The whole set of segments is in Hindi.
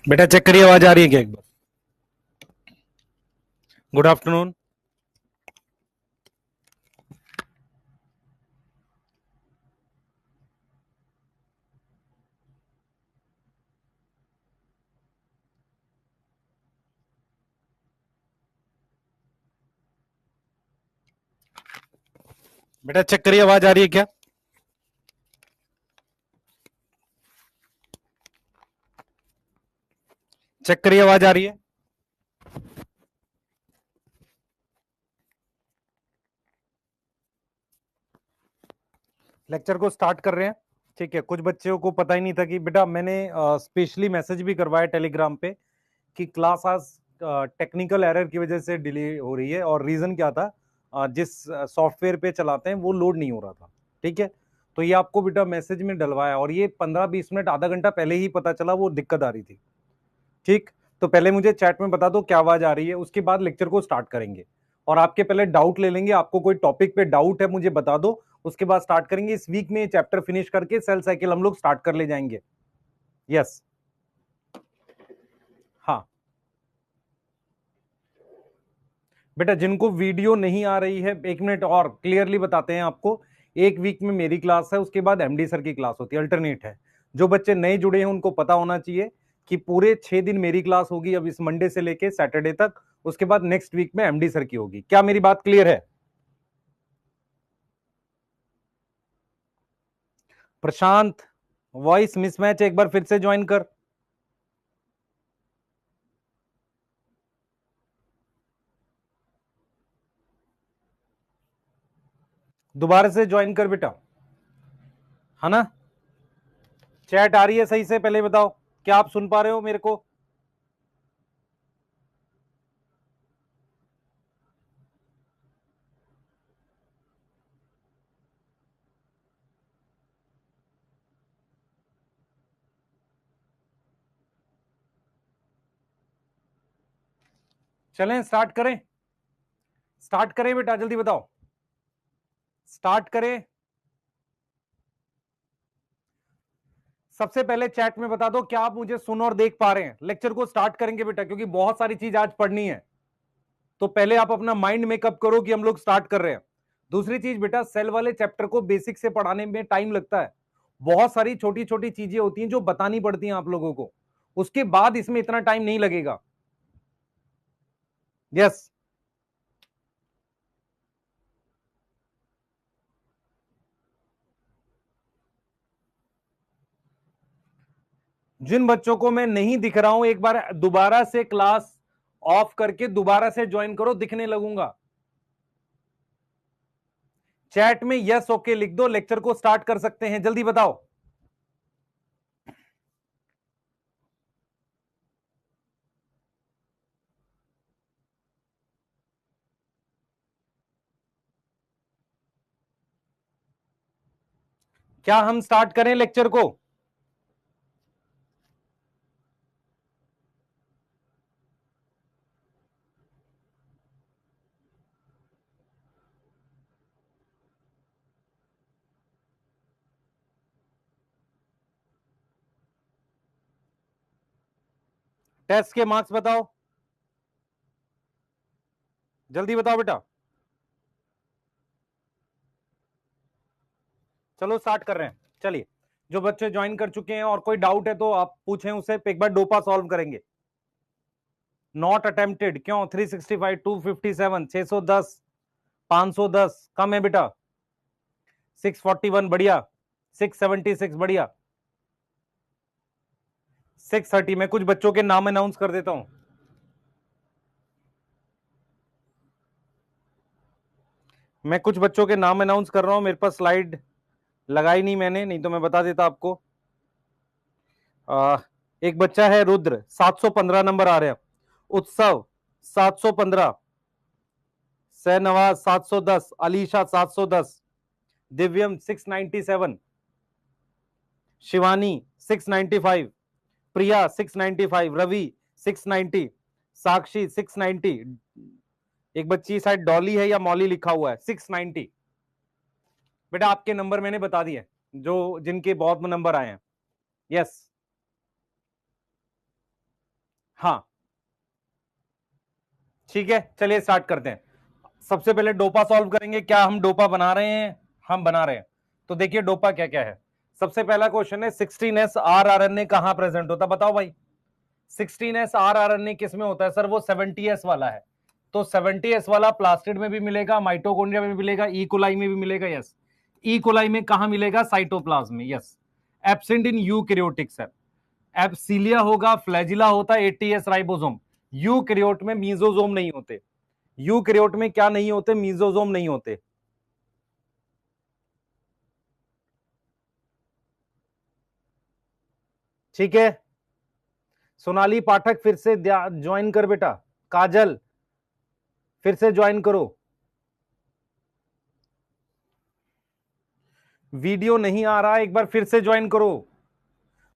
बेटा चेक करिए, आवाज आ रही है क्या एक बार? Good afternoon. बेटा चेक करिए, आवाज आ रही है क्या? चेक करिए, आवाज आ रही है? लेक्चर को स्टार्ट कर रहे हैं। ठीक है, कुछ बच्चों को पता ही नहीं था कि बेटा मैंने स्पेशली मैसेज भी करवाया टेलीग्राम पे कि क्लास आज टेक्निकल एरर की वजह से डिले हो रही है। और रीजन क्या था, जिस सॉफ्टवेयर पे चलाते हैं वो लोड नहीं हो रहा था। ठीक है, तो ये आपको बेटा मैसेज में डलवाया और ये 15-20 मिनट आधा घंटा पहले ही पता चला वो दिक्कत आ रही थी। ठीक, तो पहले मुझे चैट में बता दो क्या आवाज आ रही है, उसके बाद लेक्चर को स्टार्ट करेंगे। और आपके पहले डाउट ले लेंगे, आपको कोई टॉपिक पे डाउट है मुझे बता दो, उसके बाद स्टार्ट करेंगे। इस वीक में चैप्टर फिनिश करके सेल साइकिल हम लोग स्टार्ट कर ले जाएंगे। यस। हाँ बेटा, जिनको वीडियो नहीं आ रही है, 1 मिनट और क्लियरली बताते हैं आपको। एक वीक में मेरी क्लास है, उसके बाद एमडी सर की क्लास होती है, अल्टरनेट है। जो बच्चे नए जुड़े हैं उनको पता होना चाहिए कि पूरे 6 दिन मेरी क्लास होगी, अब इस मंडे से लेके सैटरडे तक। उसके बाद नेक्स्ट वीक में एमडी सर की होगी। क्या मेरी बात क्लियर है? प्रशांत, वॉइस मिसमैच, एक बार फिर से ज्वाइन कर। दोबारा से ज्वाइन कर बेटा, है ना? चैट आ रही है सही से? पहले बताओ, क्या आप सुन पा रहे हो मेरे को? चलें स्टार्ट करें? स्टार्ट करें बेटा, जल्दी बताओ। स्टार्ट करें? सबसे पहले चैट में बता दो क्या आप मुझे सुन और देख पा रहे हैं। लेक्चर को स्टार्ट करेंगे बेटा, क्योंकि बहुत सारी चीज आज पढ़नी है। तो पहले आप अपना माइंड मेकअप करो कि हम लोग स्टार्ट कर रहे हैं। दूसरी चीज बेटा, सेल वाले चैप्टर को बेसिक से पढ़ाने में टाइम लगता है। बहुत सारी छोटी छोटी चीजें होती हैं जो बतानी पड़ती हैं आप लोगों को, उसके बाद इसमें इतना टाइम नहीं लगेगा। यस। जिन बच्चों को मैं नहीं दिख रहा हूं, एक बार दोबारा से क्लास ऑफ करके दोबारा से ज्वाइन करो, दिखने लगूंगा। चैट में यस ओके लिख दो, लेक्चर को स्टार्ट कर सकते हैं, जल्दी बताओ। क्या हम स्टार्ट करें लेक्चर को? टेस्ट के मार्क्स बताओ, जल्दी बताओ बेटा। चलो स्टार्ट कर रहे हैं, चलिए। जो बच्चे ज्वाइन कर चुके हैं और कोई डाउट है तो आप पूछें उससे, एक बार डोपा सॉल्व करेंगे। नॉट अटेम्प्टेड क्यों? 365, 257, 610, 510 कम है बेटा। 641 बढ़िया, 676 बढ़िया, 630। मैं कुछ बच्चों के नाम अनाउंस कर देता हूं। मैं कुछ बच्चों के नाम अनाउंस कर रहा हूं, मेरे पास स्लाइड लगाई नहीं मैंने, नहीं तो मैं बता देता आपको। एक बच्चा है रुद्र, 715 नंबर आ रहा है। उत्सव 715, सहनवाज 710, अलीशा 710, दिव्यम 697, शिवानी 695, प्रिया 695, रवि 690, साक्षी 690। एक बच्ची शायद डॉली है या मॉली लिखा हुआ है, 690। बेटा आपके नंबर मैंने बता दिए, जो जिनके बहुत नंबर आए हैं। यस। हाँ ठीक है, चलिए स्टार्ट करते हैं। सबसे पहले डोपा सॉल्व करेंगे। क्या हम डोपा बना रहे हैं? हम बना रहे हैं। तो देखिए डोपा क्या क्या है। सबसे पहला क्वेश्चन है 16s rRNA कहां प्रेजेंट होता है? बताओ भाई। 16s rRNA किस में होता है सर? वो 70s वाला है। तो 70s वाला प्लास्टिड में भी मिलेगा, माइटोकॉन्ड्रिया में भी मिलेगा, ई कोलाई में भी मिलेगा। यस, ई कोलाई में कहां मिलेगा? साइटोप्लाज्म में। Yes, absent in eukaryotic cell. एब्सिलिया होगा, फ्लैजिला होता है, 80s राइबोसोम। यूकैरियोट में मीजोसोम नहीं होते। यूकैरियोट में क्या नहीं होते? मीजोसोम नहीं होते। ठीक है, सोनाली पाठक फिर से ज्वाइन कर बेटा। काजल फिर से ज्वाइन करो। वीडियो नहीं आ रहा, एक बार फिर से ज्वाइन करो।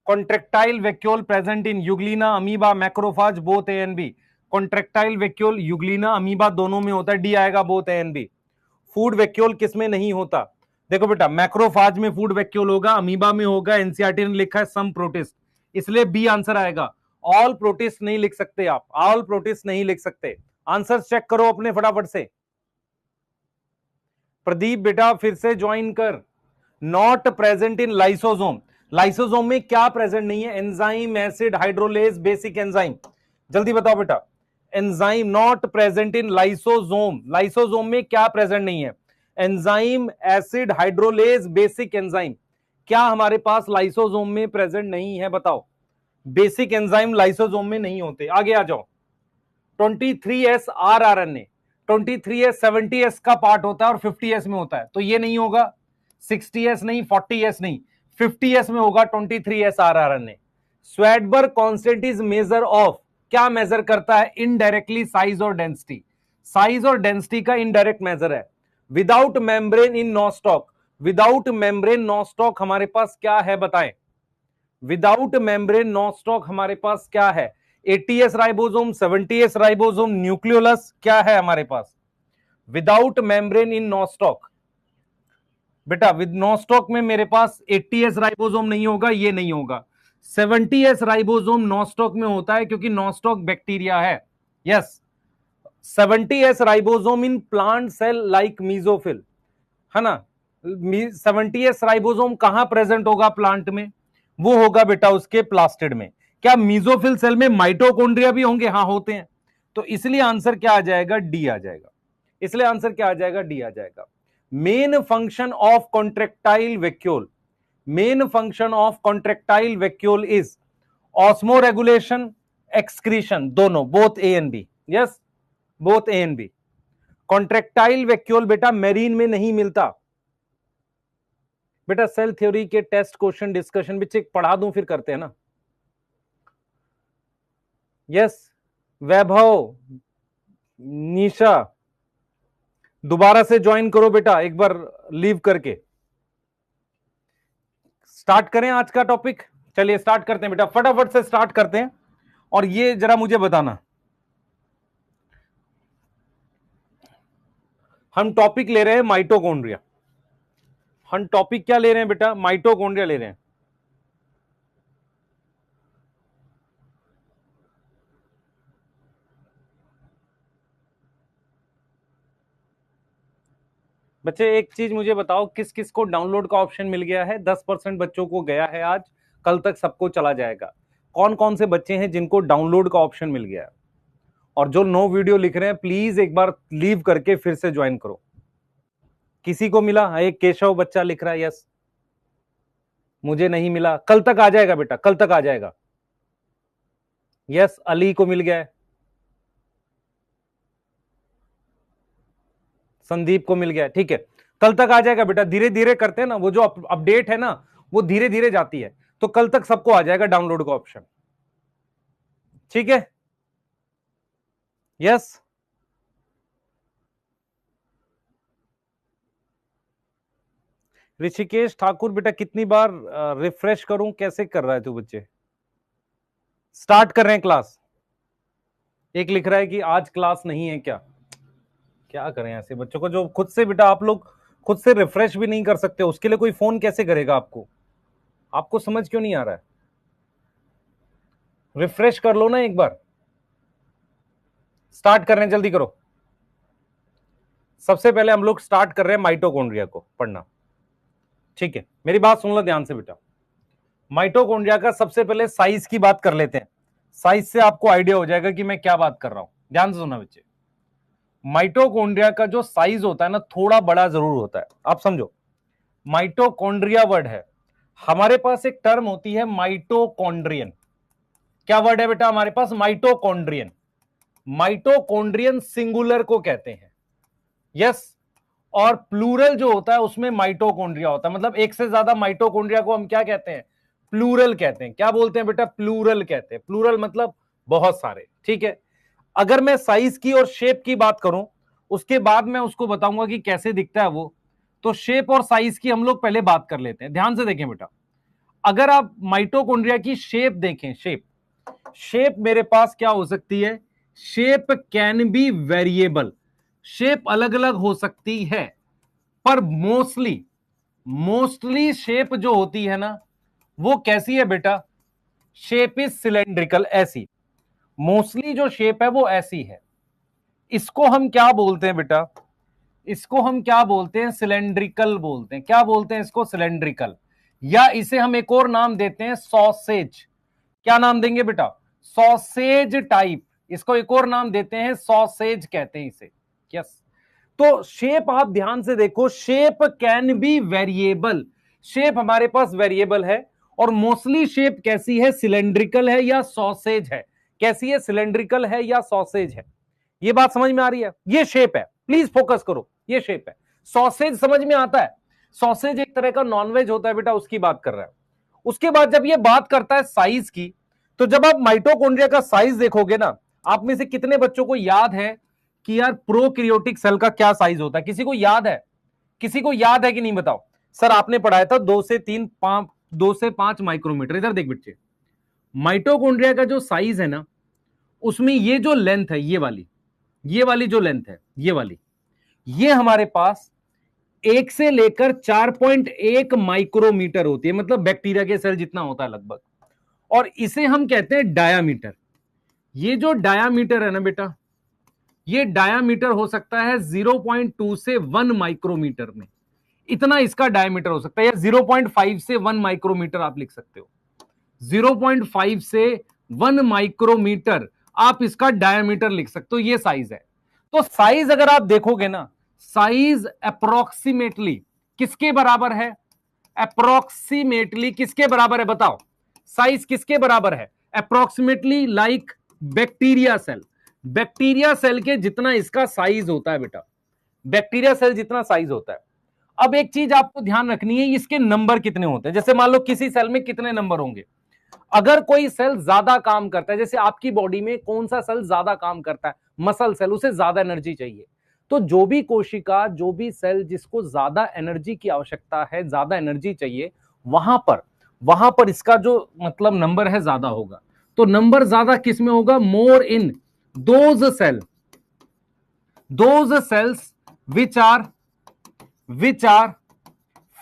Contractile vacuole present in euglena, amoeba, macrophage, both A and B. Contractile vacuole euglena, amoeba दोनों में होता है। डी आएगा, both A and B. Food vacuole किस में नहीं होता? देखो बेटा, मैक्रोफाज में फूड वैक्यूल होगा, अमीबा में होगा, एनसीईआरटी ने लिखा है सम प्रोटिस्ट, इसलिए बी आंसर आएगा। ऑल प्रोटिस्ट नहीं लिख सकते आप, ऑल प्रोटिस्ट नहीं लिख सकते। आंसर चेक करो अपने फटाफट से। प्रदीप बेटा फिर से ज्वाइन कर। Not present in lysosome. Lysosome में क्या प्रेजेंट नहीं है? Enzyme, acid, hydrolase, basic enzyme. जल्दी बताओ बेटा। Enzyme not present in lysosome. Lysosome में क्या प्रेजेंट नहीं है? Enzyme, acid, hydrolase, basic enzyme. क्या हमारे पास लाइसोसोम में प्रेजेंट नहीं है? बताओ। बेसिक एंजाइम लाइसोसोम में नहीं होते। आगे आ जाओ। 23s rRNA, 23s 70s का पार्ट होता है और 50s में होता है, तो ये नहीं होगा। 60s नहीं, 40s नहीं, 50s में होगा 23s rRNA। Svedberg constant is measure of, क्या मेजर करता है? इनडायरेक्टली साइज और डेंसिटी। साइज और डेंसिटी का इनडायरेक्ट मेजर है। Without membrane in nostoc. Without membrane nostoc हमारे पास क्या है? बताएं। विदाउट मेम्ब्रेन नॉस्टॉक हमारे पास क्या है? 80s ribosome, 70s ribosome, nucleolus क्या है हमारे पास? विदाउट मेम्ब्रेन इन नॉस्टॉक बेटा, विद नॉस्टॉक में मेरे पास 80s राइबोसोम नहीं होगा, ये नहीं होगा। 70s राइबोसोम नॉस्टॉक में होता है क्योंकि नॉस्टॉक बैक्टीरिया है। Yes, 70s ribosome in plant cell like mesophyll, है ना। 70s राइबोसोम कहां प्रेजेंट होगा प्लांट में? वो होगा बेटा उसके प्लास्टिड में। क्या मीजोफिल सेल में माइटोकॉन्ड्रिया भी होंगे? हाँ होते हैं। तो इसलिए आंसर क्या आ जाएगा? डी आ जाएगा। इसलिए आंसर क्या आ जाएगा? डी आ जाएगा। Main function of contractile vacuole, main function of contractile vacuole is osmo regulation, excretion, दोनों, both A and B. Yes, both A and B. Contractile vacuole बेटा मेरीन में नहीं मिलता। बेटा सेल थ्योरी के टेस्ट क्वेश्चन डिस्कशन भी चेक पढ़ा दूं, फिर करते हैं ना। यस, वैभव, निशा दोबारा से ज्वाइन करो बेटा, एक बार लीव करके। स्टार्ट करें आज का टॉपिक। चलिए स्टार्ट करते हैं बेटा, फटाफट से स्टार्ट करते हैं। और ये जरा मुझे बताना, हम टॉपिक ले रहे हैं माइटोकॉन्ड्रिया। हम टॉपिक क्या ले रहे हैं बेटा? माइटोकॉन्ड्रिया ले रहे हैं। बच्चे एक चीज मुझे बताओ, किस किस को डाउनलोड का ऑप्शन मिल गया है? 10% बच्चों को गया है आज, कल तक सबको चला जाएगा। कौन कौन से बच्चे हैं जिनको डाउनलोड का ऑप्शन मिल गया है? और जो नो वीडियो लिख रहे हैं प्लीज एक बार लीव करके फिर से ज्वाइन करो। किसी को मिला? एक केशव बच्चा लिख रहा है यस। मुझे नहीं मिला, कल तक आ जाएगा बेटा, कल तक आ जाएगा। यस, अली को मिल गया है, संदीप को मिल गया, ठीक है। कल तक आ जाएगा बेटा, धीरे धीरे करते हैं ना, वो जो अपडेट है ना वो धीरे धीरे जाती है, तो कल तक सबको आ जाएगा डाउनलोड का ऑप्शन। ठीक है, यस। ऋषिकेश ठाकुर बेटा कितनी बार रिफ्रेश करूं? कैसे कर रहा है तू? बच्चे स्टार्ट कर रहे हैं क्लास। एक लिख रहा है कि आज क्लास नहीं है क्या? क्या करें ऐसे बच्चों को जो खुद से बेटा, आप लोग खुद से रिफ्रेश भी नहीं कर सकते, उसके लिए कोई फोन कैसे करेगा आपको? आपको समझ क्यों नहीं आ रहा है? रिफ्रेश कर लो ना एक बार। स्टार्ट कर रहे हैं, जल्दी करो। सबसे पहले हम लोग स्टार्ट कर रहे हैं माइटोकॉन्ड्रिया को पढ़ना, ठीक है। मेरी बात सुन लो ध्यान से बेटा। माइटोकॉन्ड्रिया का सबसे पहले साइज की बात कर लेते हैं। साइज से आपको आइडिया हो जाएगा कि मैं क्या बात कर रहा हूं। ध्यान से सुनना बच्चे। माइटोकॉन्ड्रिया का जो साइज होता है ना, थोड़ा बड़ा जरूर होता है। आप समझो, माइटोकॉन्ड्रिया वर्ड है, हमारे पास एक टर्म होती है माइटोकॉन्ड्रियन। क्या वर्ड है बेटा हमारे पास? माइटोकॉन्ड्रियन। माइटोकॉन्ड्रियन सिंगुलर को कहते हैं, यस। और प्लूरल जो होता है उसमें माइटोकॉन्ड्रिया होता है, मतलब एक से ज्यादा माइटोकॉन्ड्रिया को हम क्या कहते हैं? प्लूरल कहते हैं। क्या बोलते हैं बेटा? प्लूरल कहते हैं। प्लूरल मतलब बहुत सारे, ठीक है। अगर मैं साइज की और शेप की बात करूं, उसके बाद मैं उसको बताऊंगा कि कैसे दिखता है वो। तो शेप और साइज की हम लोग पहले बात कर लेते हैं। ध्यान से देखें बेटा, अगर आप माइटोकॉन्ड्रिया की शेप देखें, शेप मेरे पास क्या हो सकती है? Shape can be variable. Shape अलग अलग हो सकती है, पर मोस्टली शेप जो होती है ना, वो कैसी है बेटा? शेप इज सिलेंड्रिकल, ऐसी। मोस्टली जो शेप है वो ऐसी है। इसको हम क्या बोलते हैं बेटा? इसको हम क्या बोलते हैं? सिलेंड्रिकल बोलते हैं। क्या बोलते हैं इसको? सिलेंड्रिकल। या इसे हम एक और नाम देते हैं, सॉसेज। क्या नाम देंगे बेटा? Sausage type. इसको एक और नाम देते हैं, सॉसेज कहते हैं इसे, यस। तो शेप आप ध्यान से देखो, shape can be variable. Shape हमारे पास वेरिएबल है, और मोस्टली शेप कैसी है? सिलेंड्रिकल है या सॉसेज है। कैसी है? सिलेंड्रिकल है या सॉसेज है। ये बात समझ में आ रही है? ये शेप है, प्लीज फोकस करो, ये शेप है। सॉसेज समझ में आता है? सॉसेज एक तरह का नॉनवेज होता है बेटा, उसकी बात कर रहा है। उसके बाद जब ये बात करता है साइज की, तो जब आप माइटोकॉन्ड्रिया का साइज देखोगे ना, आप में से कितने बच्चों को याद है कि यार प्रोकैरियोटिक सेल का क्या साइज होता है? किसी को याद है? किसी को याद है कि नहीं? बताओ। सर आपने पढ़ाया था 2 से 5 माइक्रोमीटर। इधर देख बच्चे, माइटोकॉन्ड्रिया का जो साइज है ना, उसमें ये जो लेंथ है, ये वाली जो लेंथ है, ये हमारे पास 1 से लेकर 4.1 माइक्रोमीटर होती है, मतलब बैक्टीरिया के सेल जितना होता है लगभग। और इसे हम कहते हैं डायामीटर। ये जो डायामीटर है ना बेटा, ये डायामीटर हो सकता है 0.2 से 1 माइक्रोमीटर में। इतना इसका डायामीटर हो सकता है, या 0.5 से 1 माइक्रोमीटर आप लिख सकते हो। 0.5 से 1 माइक्रोमीटर आप इसका डायामीटर लिख सकते हो। ये साइज है। तो साइज अगर आप देखोगे ना, साइज अप्रोक्सीमेटली किसके बराबर है? अप्रोक्सीमेटली किसके बराबर है? बताओ, साइज किसके बराबर है? Approximately like bacteria cell. Bacteria cell के जितना इसका साइज होता है बेटा, बैक्टीरिया सेल जितना साइज होता है। अब एक चीज आपको ध्यान रखनी है, इसके नंबर कितने होते हैं। जैसे मान लो किसी सेल में कितने नंबर होंगे। अगर कोई सेल ज्यादा काम करता है, जैसे आपकी बॉडी में कौन सा सेल ज्यादा काम करता है? मसल सेल, उसे ज्यादा एनर्जी चाहिए। तो जो भी कोशिका, जो भी सेल जिसको ज्यादा एनर्जी की आवश्यकता है, ज्यादा एनर्जी चाहिए, वहां पर इसका जो मतलब नंबर है ज्यादा होगा। तो नंबर ज्यादा किस में होगा? More in those cells which are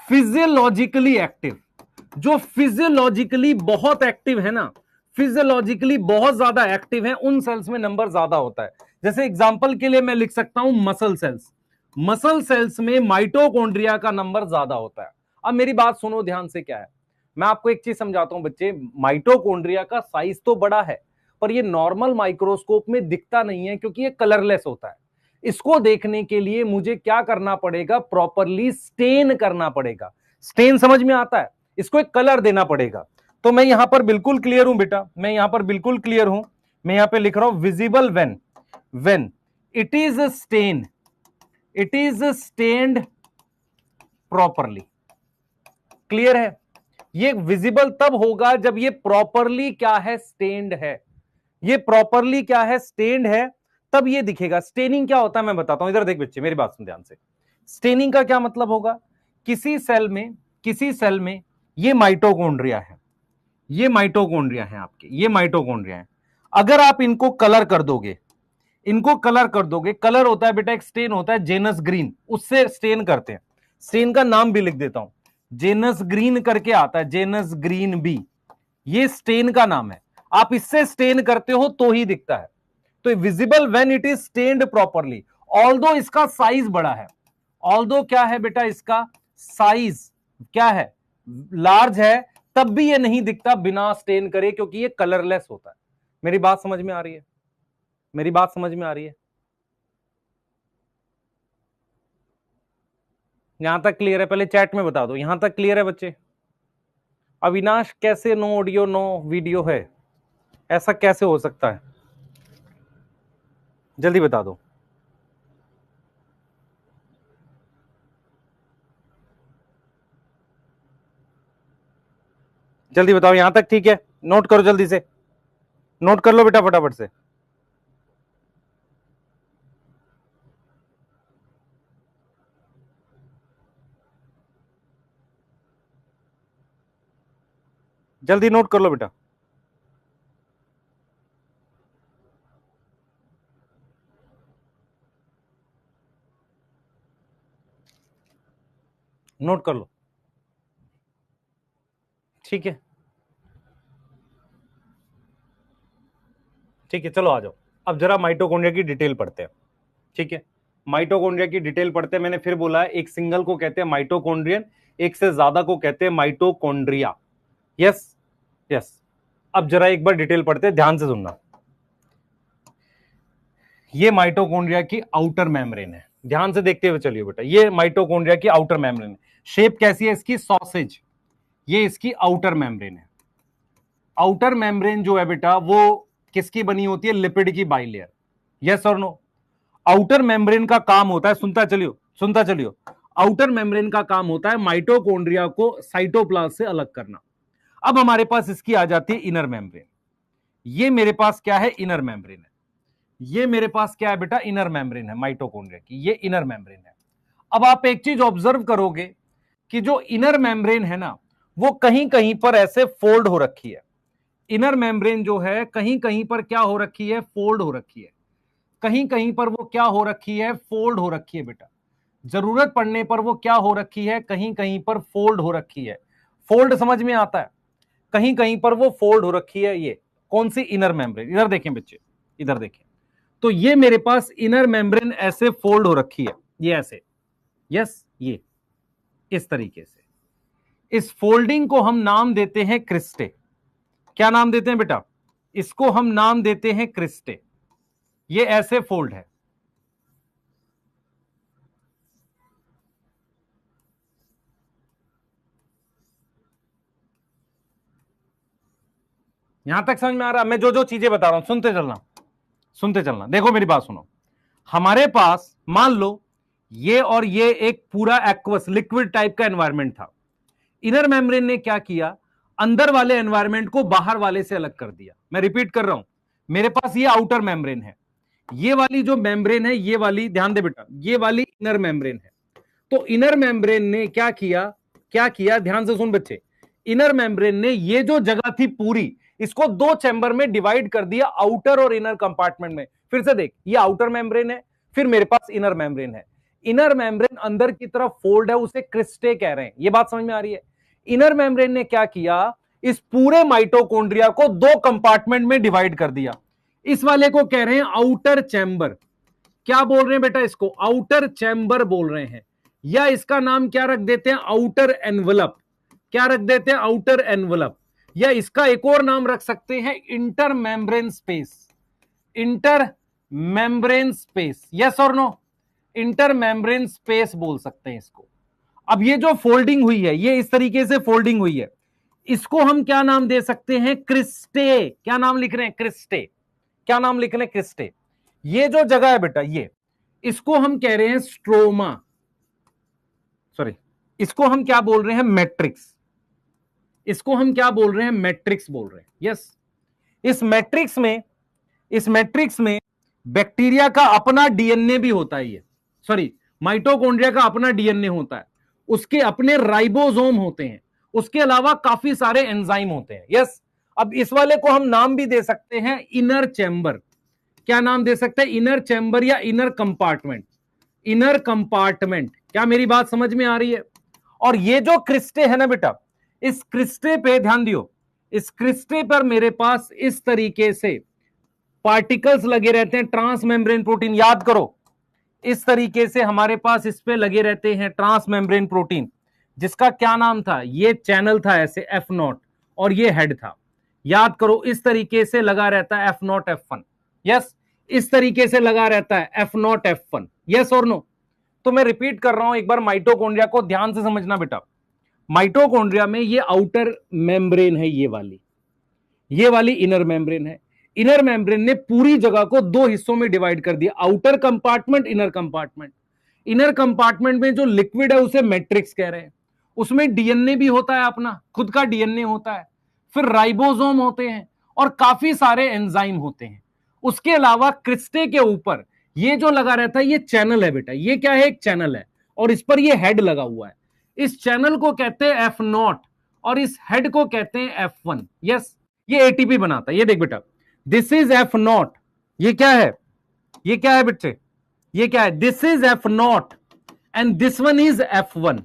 physiologically active. जो फिजियोलॉजिकली बहुत एक्टिव है ना, फिजियोलॉजिकली बहुत ज्यादा एक्टिव है, उन सेल्स में नंबर ज्यादा होता है। जैसे एग्जांपल के लिए मैं लिख सकता हूं मसल सेल्स। मसल सेल्स में माइटोकॉन्ड्रिया का नंबर ज्यादा होता है। अब मेरी बात सुनो ध्यान से, क्या है, मैं आपको एक चीज समझाता हूं बच्चे। माइटोकॉन्ड्रिया का साइज तो बड़ा है, पर ये नॉर्मल माइक्रोस्कोप में दिखता नहीं है, क्योंकि ये कलरलेस होता है। इसको देखने के लिए मुझे क्या करना पड़ेगा? प्रॉपरली स्टेन करना पड़ेगा। स्टेन समझ में आता है? इसको एक कलर देना पड़ेगा। तो मैं यहां पर बिल्कुल क्लियर हूं बेटा, मैं यहां पर बिल्कुल क्लियर हूं। मैं यहां पे लिख रहा हूं visible when it is stained properly. Clear है? ये विजिबल तब होगा जब ये प्रॉपरली क्या है? स्टेन्ड है। ये प्रॉपरली क्या है? स्टेन्ड है, तब ये दिखेगा। स्टेनिंग क्या होता है मैं बताता हूं। इधर देख बच्चे, मेरी बात सुन ध्यान से। स्टेनिंग का क्या मतलब होगा? किसी सेल में ये माइटोकॉन्ड्रिया है, ये माइटोकॉन्ड्रिया है आपके, ये माइटोकॉन्ड्रिया है। अगर आप इनको कलर कर दोगे, कलर होता है बेटा, एक स्टेन होता है जेनस ग्रीन, उससे स्टेन करते हैं। स्टेन का नाम भी लिख देता हूं, जेनस ग्रीन करके आता है, जेनस ग्रीन बी, ये स्टेन का नाम है। आप इससे स्टेन करते हो तो ही दिखता है। तो visible when it is stained properly. Although इसका साइज बड़ा है, ऑल्दो क्या है बेटा, इसका साइज क्या है, लार्ज है, तब भी ये नहीं दिखता बिना स्टेन करे, क्योंकि ये कलरलेस होता है। मेरी बात समझ में आ रही है? मेरी बात समझ में आ रही है? यहां तक क्लियर है? पहले चैट में बता दो यहां तक क्लियर है बच्चे? अविनाश कैसे नो ऑडियो नो वीडियो है, ऐसा कैसे हो सकता है? जल्दी बता दो। जल्दी बताओ, यहां तक ठीक है? नोट करो जल्दी से, नोट कर लो बेटा फटाफट से। जल्दी नोट कर लो बेटा। नोट कर लो, ठीक है? ठीक है, चलो आ जाओ। अब जरा माइटोकॉन्ड्रिया की डिटेल पढ़ते हैं, ठीक है? माइटोकॉन्ड्रिया की डिटेल पढ़ते हैं। मैंने फिर बोला है, एक सिंगल को कहते हैं माइटोकॉन्ड्रियन, एक से ज्यादा को कहते हैं माइटोकॉन्ड्रिया। Yes yes. अब जरा एक बार डिटेल पढ़ते हैं, ध्यान से सुनना। ये माइटोकॉन्ड्रिया की आउटर मेम्ब्रेन है, ध्यान से देखते हुए चलिए बेटा। ये माइटोकॉन्ड्रिया की आउटर मेम्ब्रेन है। शेप कैसी है इसकी? सॉसेज। ये इसकी आउटर मेम्ब्रेन है। आउटर मेम्ब्रेन जो है बेटा, वो किसकी बनी होती है? लिपिड की बाइलेयर। यस और नो? आउटर मेम्ब्रेन का काम होता है, सुनता चलियो सुनता चलियो, आउटर मेम्ब्रेन का काम होता है माइटोकॉन्ड्रिया को साइटोप्लाज्म से अलग करना। अब हमारे पास इसकी आ जाती है इनर मेम्ब्रेन। ये मेरे पास क्या है? इनर मेम्ब्रेन है। ये मेरे पास क्या है बेटा? इनर मेम्ब्रेन है माइटोकॉन्ड्रिया की, ये इनर मेम्ब्रेन है। अब आप एक चीज ऑब्जर्व करोगे कि जो इनर मेम्ब्रेन है ना, वो कहीं कहीं पर ऐसे फोल्ड हो रखी है। इनर मेम्ब्रेन जो है कहीं कहीं पर क्या हो रखी है? फोल्ड हो रखी है। कहीं कहीं पर वो क्या हो रखी है? फोल्ड हो रखी है बेटा। जरूरत पड़ने पर वो क्या हो रखी है? कहीं कहीं पर फोल्ड हो रखी है। फोल्ड समझ में आता है? कहीं कहीं पर वो फोल्ड हो रखी है। ये कौन सी? Inner membrane. इधर देखें बच्चे, इधर देखें। तो ये मेरे पास इनर मेम्ब्रेन ऐसे फोल्ड हो रखी है, ये ऐसे। यस, ये इस तरीके से। इस फोल्डिंग को हम नाम देते हैं क्रिस्टे। क्या नाम देते हैं बेटा? इसको हम नाम देते हैं क्रिस्टे। ये ऐसे फोल्ड है। यहां तक समझ में आ रहा? मैं जो जो चीजें बता रहा हूं सुनते चलना, सुनते चलना। देखो मेरी बात सुनो। हमारे पास मान लो ये और ये एक पूरा एक्वस लिक्विड टाइप का एनवायरमेंट था। इनर मेम्ब्रेन ने क्या किया? अंदर वाले एनवायरमेंट को बाहर वाले से अलग कर दिया। मैं रिपीट कर रहा हूं, मेरे पास ये आउटर मेम्ब्रेन है, ये वाली जो मेम्ब्रेन है, ये वाली, ध्यान दे बेटा, ये वाली इनर मेम्ब्रेन है। तो इनर मेम्ब्रेन ने क्या किया? क्या किया? ध्यान से सुन बच्चे। इनर मेम्ब्रेन ने ये जो जगह थी पूरी, इसको दो चैम्बर में डिवाइड कर दिया, आउटर और इनर कंपार्टमेंट में। फिर से देख, ये आउटर मेम्ब्रेन है, फिर मेरे पास इनर मेम्ब्रेन है। इनर मेम्ब्रेन अंदर की तरफ फोल्ड है, उसे क्रिस्टे कह रहे हैं। ये बात समझ में आ रही है? इनर मेम्ब्रेन ने क्या किया? इस पूरे माइटोकॉन्ड्रिया को दो कंपार्टमेंट में डिवाइड कर दिया। इस वाले को कह रहे हैं आउटर चैम्बर। क्या बोल रहे हैं बेटा? इसको आउटर चैम्बर बोल रहे हैं, या इसका नाम क्या रख देते हैं? Outer envelope. क्या रख देते हैं? Outer envelope. या इसका एक और नाम रख सकते हैं, inter membrane space. Inter membrane space, yes और नो? इंटर मेम्ब्रेन स्पेस बोल सकते हैं इसको। अब ये जो फोल्डिंग हुई है, ये इस तरीके से फोल्डिंग हुई है, इसको हम क्या नाम दे सकते हैं? क्रिस्टे। क्या नाम लिख रहे हैं? क्रिस्टे। क्या नाम लिख रहे हैं? क्रिस्टे। ये जो जगह है बेटा, ये, इसको हम कह रहे हैं स्ट्रोमा। सॉरी, इसको हम क्या बोल रहे हैं? मैट्रिक्स। इसको हम क्या बोल रहे हैं? मैट्रिक्स बोल रहे हैं। यस। इस मैट्रिक्स में बैक्टीरिया का अपना डीएनए भी होता है। ये, सॉरी, माइटोकॉन्ड्रिया का अपना डीएनए होता है, उसके अपने राइबोसोम होते हैं, उसके अलावा काफी सारे एंजाइम होते हैं। यस। अब इस वाले को हम नाम भी दे सकते हैं इनर चैम्बर। क्या नाम दे सकते हैं? इनर चैम्बर या इनर कंपार्टमेंट। Inner compartment. क्या मेरी बात समझ में आ रही है? और ये जो क्रिस्टे है ना बेटा, इस क्रिस्टे पे ध्यान दियो। इस क्रिस्टे पर मेरे पास इस तरीके से पार्टिकल्स लगे रहते हैं ट्रांस मेम्ब्रेन प्रोटीन, याद करो इस तरीके से हमारे पास इस पे लगे रहते हैं ट्रांस मेम्ब्रेन प्रोटीन, जिसका क्या नाम था, ये चैनल था ऐसे F0 और ये हेड था। याद करो इस तरीके से लगा रहता है F0 F1, यस, इस तरीके से लगा रहता है F0 F1, यस और नो। तो मैं रिपीट कर रहा हूं एक बार, माइटोकॉन्ड्रिया को ध्यान से समझना बेटा। माइटोकॉन्ड्रिया में ये आउटर मेम्ब्रेन है, ये वाली इनर मेम्ब्रेन है। इनर मेम्ब्रेन ने पूरी जगह को दो हिस्सों में डिवाइड कर दिया, outer compartment, inner compartment. Inner compartment में जो लिक्विड है उसे मैट्रिक्स कह रहे हैं, उसमें डीएनए भी होता है, अपना खुद का डीएनए होता है, फिर राइबोसोम होते हैं और काफी सारे एंजाइम होते हैं। उसके अलावा क्रिस्टे के ऊपर ये जो लगा रहता है ये चैनल है बेटा, ये क्या है, एक चैनल है और इस पर ये हेड लगा हुआ है। इस चैनल को कहते हैं F0 और इस हेड को कहते हैं F1, यस। ये एटीपी बनाता है, ये देख बेटा, दिस इज F0, ये क्या है, ये क्या है बच्चे, ये क्या है, this is F0 and this one is F1।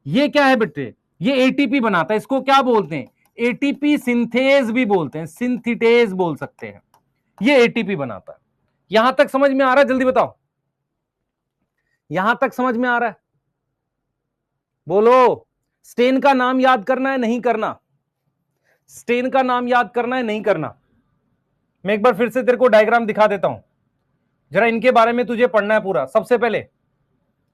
ये क्या है बेटे, ये एटीपी बनाता है, इसको क्या बोलते हैं, एटीपी सिंथेज भी बोलते हैं, सिंथिटेज बोल सकते हैं। ये एटीपी बनाता है। यहां तक समझ में आ रहा है, जल्दी बताओ, यहां तक समझ में आ रहा है, बोलो। स्टेन का नाम याद करना है नहीं करना, स्टेन का नाम याद करना है नहीं करना। मैं एक बार फिर से तेरे को डायग्राम दिखा देता हूं, जरा इनके बारे में तुझे पढ़ना है पूरा। सबसे पहले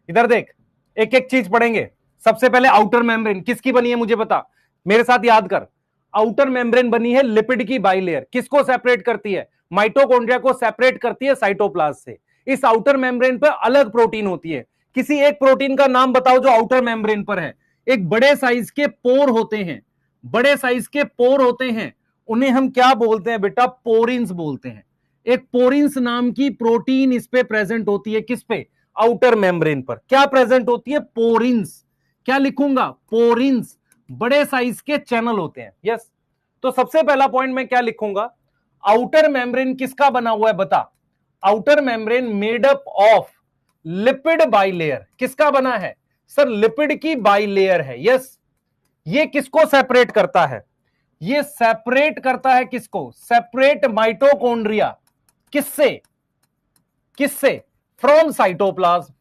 इधर देख, एक एक चीज पढ़ेंगे। सबसे पहले आउटर मेम्ब्रेन किसकी बनी है मुझे बता, मेरे साथ याद कर। आउटर मेम्ब्रेन बनी है लिपिड की बाइलेयर, किसको सेपरेट करती है, माइटोकॉन्ड्रिया को सेपरेट करती है साइटोप्लाज्म से। इस आउटर मेम्ब्रेन पर अलग प्रोटीन होती है, किसी एक प्रोटीन का नाम बताओ जो आउटर मेम्ब्रेन पर है। एक बड़े साइज के पोर होते हैं, बड़े साइज के पोर होते हैं, उन्हें हम क्या बोलते हैं बेटा, पोरिन्स बोलते हैं। एक पोरिन्स नाम की प्रोटीन इस पे प्रेजेंट होती है, किस पे, आउटर मेम्ब्रेन पर। क्या प्रेजेंट होती है, पोरिन्स। क्या लिखूंगा, पोरिन्स, बड़े साइज के चैनल होते हैं, यस। तो सबसे पहला पॉइंट मैं क्या लिखूंगा, आउटर मेम्ब्रेन किसका बना हुआ है बता, outer membrane made up of lipid bilayer. किसका बना है सर, लिपिड की बाइलेयर है, यस। ये किसको सेपरेट करता है, ये सेपरेट करता है किसको, सेपरेट माइटोकॉन्ड्रिया, किससे, किससे, फ्रॉम साइटोप्लाज्म।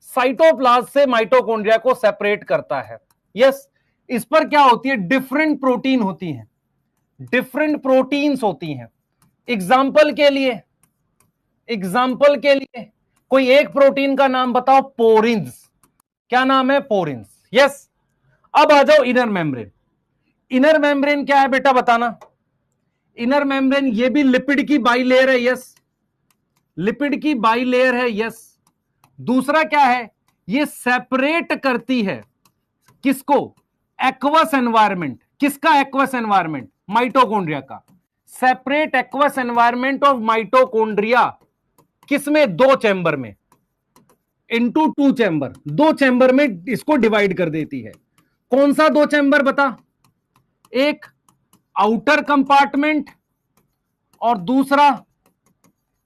साइटोप्लाज्म से माइटोकॉन्ड्रिया को सेपरेट करता है, यस। इस पर क्या होती है, डिफरेंट प्रोटीन होती हैं, डिफरेंट प्रोटीन्स होती हैं। एग्जाम्पल के लिए, एग्जाम्पल के लिए कोई एक प्रोटीन का नाम बताओ, पोरिन्स। क्या नाम है, पोरिन्स, यस। अब आ जाओ इनर मेम्ब्रेन। इनर मेम्ब्रेन क्या है बेटा बताना, इनर मेम्ब्रेन ये भी लिपिड की बाइलेयर है, यस, लिपिड की बाइलेयर है, यस। दूसरा क्या है, ये सेपरेट करती है किसको, एक्वस एनवायरमेंट। किसका एक्वस एनवायरमेंट, माइटोकॉन्ड्रिया का। Separate aqueous environment of mitochondria, किसमें, दो चैम्बर में, इनटू टू चैम्बर, दो चैम्बर में इसको डिवाइड कर देती है। कौन सा दो चैम्बर बता, एक आउटर कंपार्टमेंट और दूसरा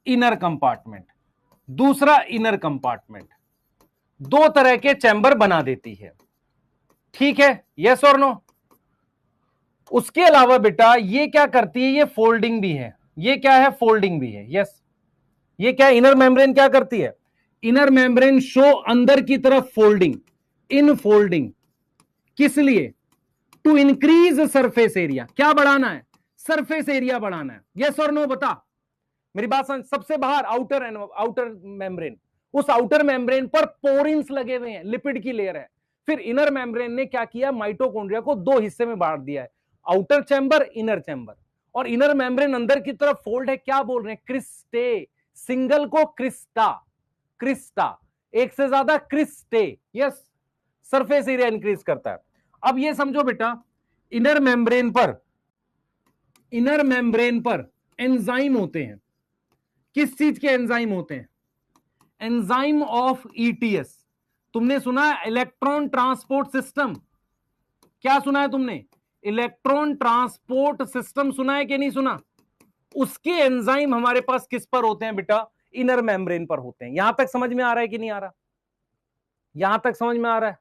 इनर कंपार्टमेंट, दूसरा इनर कंपार्टमेंट, दो तरह के चैम्बर बना देती है, ठीक है, यस और नो। उसके अलावा बेटा ये क्या करती है, ये फोल्डिंग भी है, ये क्या है, फोल्डिंग भी है, यस। ये क्या, इनर मेम्ब्रेन क्या करती है, इनर मेम्ब्रेन शो अंदर की तरफ फोल्डिंग, इन फोल्डिंग, किस लिए, टू इंक्रीज सरफेस एरिया। क्या बढ़ाना है, सरफेस एरिया बढ़ाना है, यस और नो बता, मेरी बात समझ। सबसे बाहर आउटर मेम्ब्रेन, उस आउटर मेम्ब्रेन पर पोरिन्स लगे हुए हैं, लिपिड की लेयर है। फिर इनर मेम्ब्रेन ने क्या किया, माइटोकॉन्ड्रिया को दो हिस्से में बांट दिया है, आउटर चैम्बर, इनर चैम्बर। और इनर मेम्ब्रेन अंदर की तरफ फोल्ड है, क्या बोल रहे हैं, क्रिस्टे, सिंगल को क्रिस्टा, क्रिस्टा, एक से ज्यादा cristae, yes. Surface area increase करता है। अब ये समझो बेटा, इनर मेम्ब्रेन पर, इनर मेम्ब्रेन पर एंजाइम होते हैं, किस चीज के एंजाइम होते हैं, एंजाइम ऑफ ईटीएस। तुमने सुना है इलेक्ट्रॉन ट्रांसपोर्ट सिस्टम, क्या सुना है तुमने, इलेक्ट्रॉन ट्रांसपोर्ट सिस्टम सुना है कि नहीं सुना। उसके एंजाइम हमारे पास किस पर होते हैं बेटा, इनर मेम्ब्रेन पर होते हैं। यहां तक समझ में आ रहा है कि नहीं आ रहा, यहां तक समझ में आ रहा है।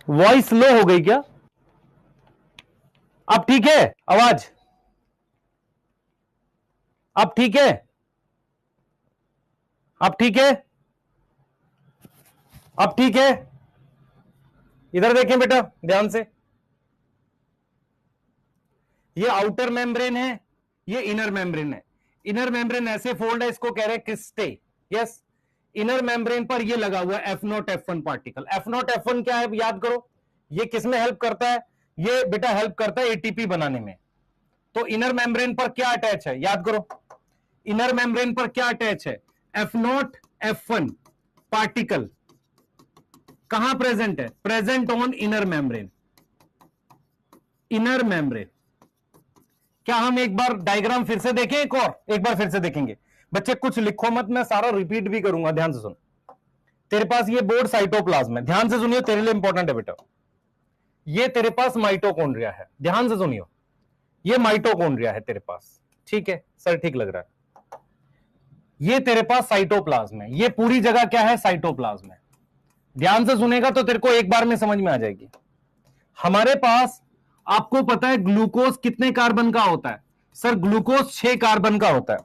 वॉइस लो हो गई क्या, अब ठीक है आवाज? अब ठीक है? अब ठीक है? अब ठीक है? इधर देखें बेटा ध्यान से, ये आउटर मेम्ब्रेन है, ये इनर मेम्ब्रेन है। इनर मेम्ब्रेन ऐसे फोल्ड है, इसको कह रहे हैं क्रिस्टे। यस, इनर मेम्ब्रेन पर ये लगा हुआ है F0 F1 particle. F0 F1 क्या है याद करो, ये किसमें हेल्प करता है? ये बेटा हेल्प करता है एटीपी बनाने में। तो इनर मेम्ब्रेन पर क्या अटैच है याद करो, इनर मेम्ब्रेन पर क्या अटैच है? F0 F1 पार्टिकल कहां प्रेजेंट है? Present on inner membrane. Inner membrane. क्या हम एक बार डायग्राम फिर से देखें? एक बार फिर से देखेंगे बच्चे, कुछ लिखो मत, मैं सारा रिपीट भी करूंगा, ध्यान से सुन। तेरे पास ये बोर्ड साइटोप्लाज्म है, ध्यान से सुनियो, तेरे लिए इंपॉर्टेंट है बेटा। ये तेरे पास माइटोकॉन्ड्रिया है, ध्यान से सुनियो, ये माइटोकॉन्ड्रिया है तेरे पास, ठीक है सर, ठीक लग रहा है। ये तेरे पास साइटोप्लाज्म है, ये पूरी जगह क्या है? साइटोप्लाज्म है। ध्यान से सुनेगा तो तेरे को एक बार में समझ में आ जाएगी। हमारे पास, आपको पता है ग्लूकोज कितने कार्बन का होता है? सर ग्लूकोज 6 कार्बन का होता है।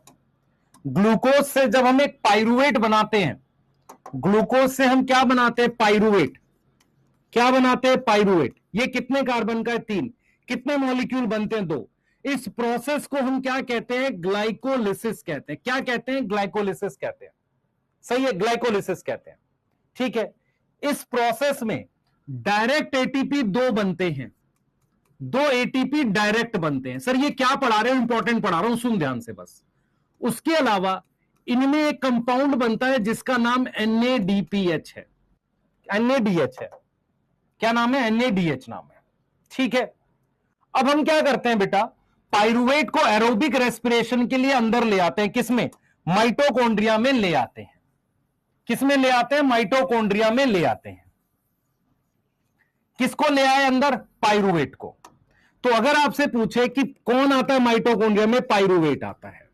ग्लूकोज से जब हम एक पाइरुवेट बनाते हैं, ग्लूकोज से हम क्या बनाते हैं? पाइरुवेट। क्या बनाते हैं? पाइरुवेट। ये कितने कार्बन का है? 3। कितने मॉलिक्यूल बनते हैं? 2। इस प्रोसेस को हम क्या कहते हैं? ग्लाइकोलिसिस कहते हैं। क्या कहते हैं? ग्लाइकोलिसिस कहते हैं। सही है, ग्लाइकोलिसिस कहते हैं, ठीक है। इस प्रोसेस में डायरेक्ट एटीपी 2 बनते हैं, 2 एटीपी डायरेक्ट बनते हैं। सर ये क्या पढ़ा रहे हो? इंपॉर्टेंट पढ़ा रहा हूं, सुन ध्यान से बस। उसके अलावा इनमें एक कंपाउंड बनता है जिसका नाम NADPH है। NADH है, क्या नाम है? NADH नाम है, ठीक है। अब हम क्या करते हैं बेटा? पाइरुवेट को एरोबिक रेस्पिरेशन के लिए अंदर ले आते हैं, किसमें? माइटोकॉन्ड्रिया में ले आते हैं। किसमें ले आते हैं? माइटोकॉन्ड्रिया में ले आते हैं। किसको ले आए अंदर? पाइरुवेट को। तो अगर आपसे पूछे कि कौन आता है माइटोकॉन्ड्रिया में? पाइरुवेट आता है।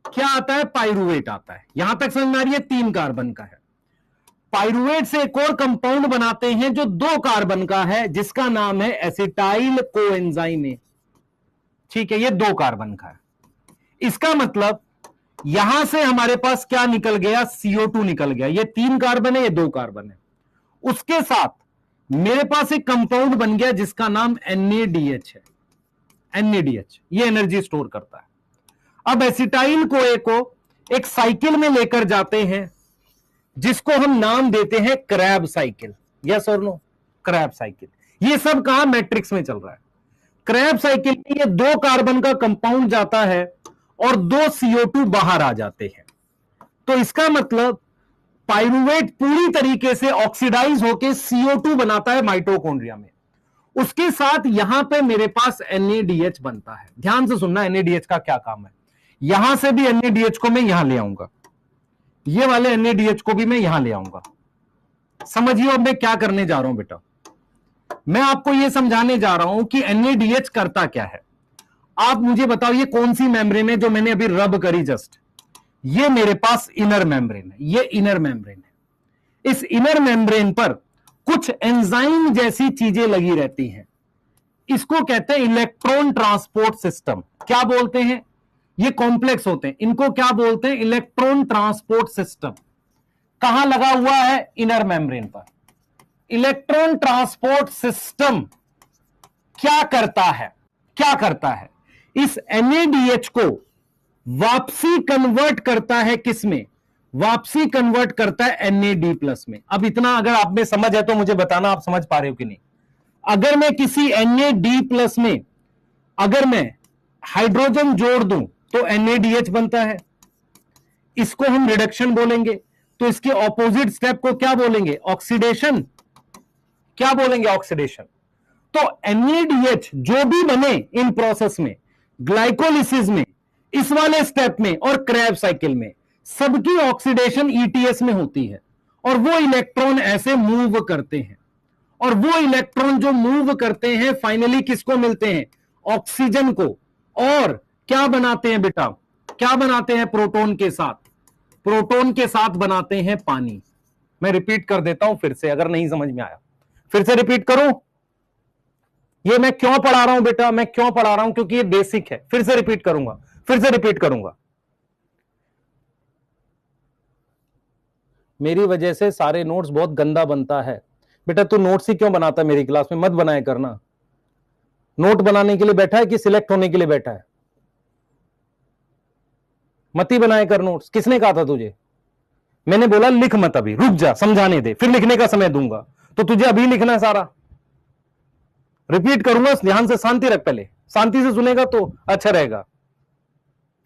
क्या आता है? पाइरुवेट आता है। यहां तक समझ में आ रही है? 3 कार्बन का है। पाइरुवेट से एक और कंपाउंड बनाते हैं जो 2 कार्बन का है, जिसका नाम है एसिटाइल कोएंजाइम। ठीक है, ये 2 कार्बन का है। इसका मतलब यहां से हमारे पास क्या निकल गया? CO2 निकल गया। ये 3 कार्बन है, ये 2 कार्बन है। उसके साथ मेरे पास एक कंपाउंड बन गया जिसका नाम NADH है। NADH ये एनर्जी स्टोर करता है। अब एसिटाइल कोए को एक साइकिल में लेकर जाते हैं जिसको हम नाम देते हैं क्रैब साइकिल। यस और नो? Krebs cycle. ये सब कहां? मैट्रिक्स में चल रहा है। क्रैब साइकिल में ये 2 कार्बन का कंपाउंड जाता है और 2 CO2 बाहर आ जाते हैं। तो इसका मतलब पाइरुवेट पूरी तरीके से ऑक्सीडाइज होकर CO2 बनाता है माइटोकॉन्ड्रिया में। उसके साथ यहां पे मेरे पास NADH बनता है। ध्यान से सुनना, NADH का क्या काम है। यहां से भी NADH को मैं यहां ले आऊंगा, ये वाले NADH को भी मैं यहां ले आऊंगा। समझिए अब मैं क्या करने जा रहा हूं बेटा। मैं आपको यह समझाने जा रहा हूं कि NADH करता क्या है। आप मुझे बताओ ये कौन सी मेम्ब्रेन है जो मैंने अभी रब करी जस्ट? ये मेरे पास इनर मेम्ब्रेन है, ये इनर मेम्ब्रेन है। इस इनर मेम्ब्रेन पर कुछ एंजाइम जैसी चीजें लगी रहती हैं, इसको कहते हैं इलेक्ट्रॉन ट्रांसपोर्ट सिस्टम। क्या बोलते हैं? ये कॉम्प्लेक्स होते हैं, इनको क्या बोलते हैं? Electron transport system. कहां लगा हुआ है? इनर मेम्ब्रेन पर। इलेक्ट्रॉन ट्रांसपोर्ट सिस्टम क्या करता है? क्या करता है? इस NADH को वापसी कन्वर्ट करता है किसमें? वापसी कन्वर्ट करता है NAD+ में। अब इतना अगर आप में समझ है तो मुझे बताना आप समझ पा रहे हो कि नहीं। अगर मैं किसी NAD+ में अगर मैं हाइड्रोजन जोड़ दूं तो NADH बनता है, इसको हम रिडक्शन बोलेंगे। तो इसके ऑपोजिट स्टेप को क्या बोलेंगे? ऑक्सीडेशन। क्या बोलेंगे? ऑक्सीडेशन। तो NADH जो भी बने इन प्रोसेस में, ग्लाइकोलिसिस में, इस वाले स्टेप में और क्रैब साइकिल में, सबकी ऑक्सीडेशन ETS में होती है। और वो इलेक्ट्रॉन ऐसे मूव करते हैं, और वो इलेक्ट्रॉन जो मूव करते हैं फाइनली किसको मिलते हैं? ऑक्सीजन को। और क्या बनाते हैं बेटा? क्या बनाते हैं? प्रोटॉन के साथ, प्रोटॉन के साथ बनाते हैं पानी। मैं रिपीट कर देता हूं फिर से, अगर नहीं समझ में आया फिर से रिपीट करूं। ये मैं क्यों पढ़ा रहा हूं बेटा, मैं क्यों पढ़ा रहा हूं, क्योंकि ये बेसिक है। फिर से रिपीट करूंगा, मेरी वजह से सारे नोट्स बहुत गंदा बनता है। बेटा तू नोट्स ही क्यों बनाता है मेरी क्लास में, मत बनाया करना। नोट बनाने के लिए बैठा है कि सिलेक्ट होने के लिए बैठा है? मत ही बनाया कर नोट्स। किसने कहा था तुझे? मैंने बोला लिख मत, अभी रुक जा, समझाने दे, फिर लिखने का समय दूंगा। तो तुझे अभी लिखना है सारा। रिपीट करूंगा, ध्यान से, शांति रख, पहले शांति से सुनेगा तो अच्छा रहेगा।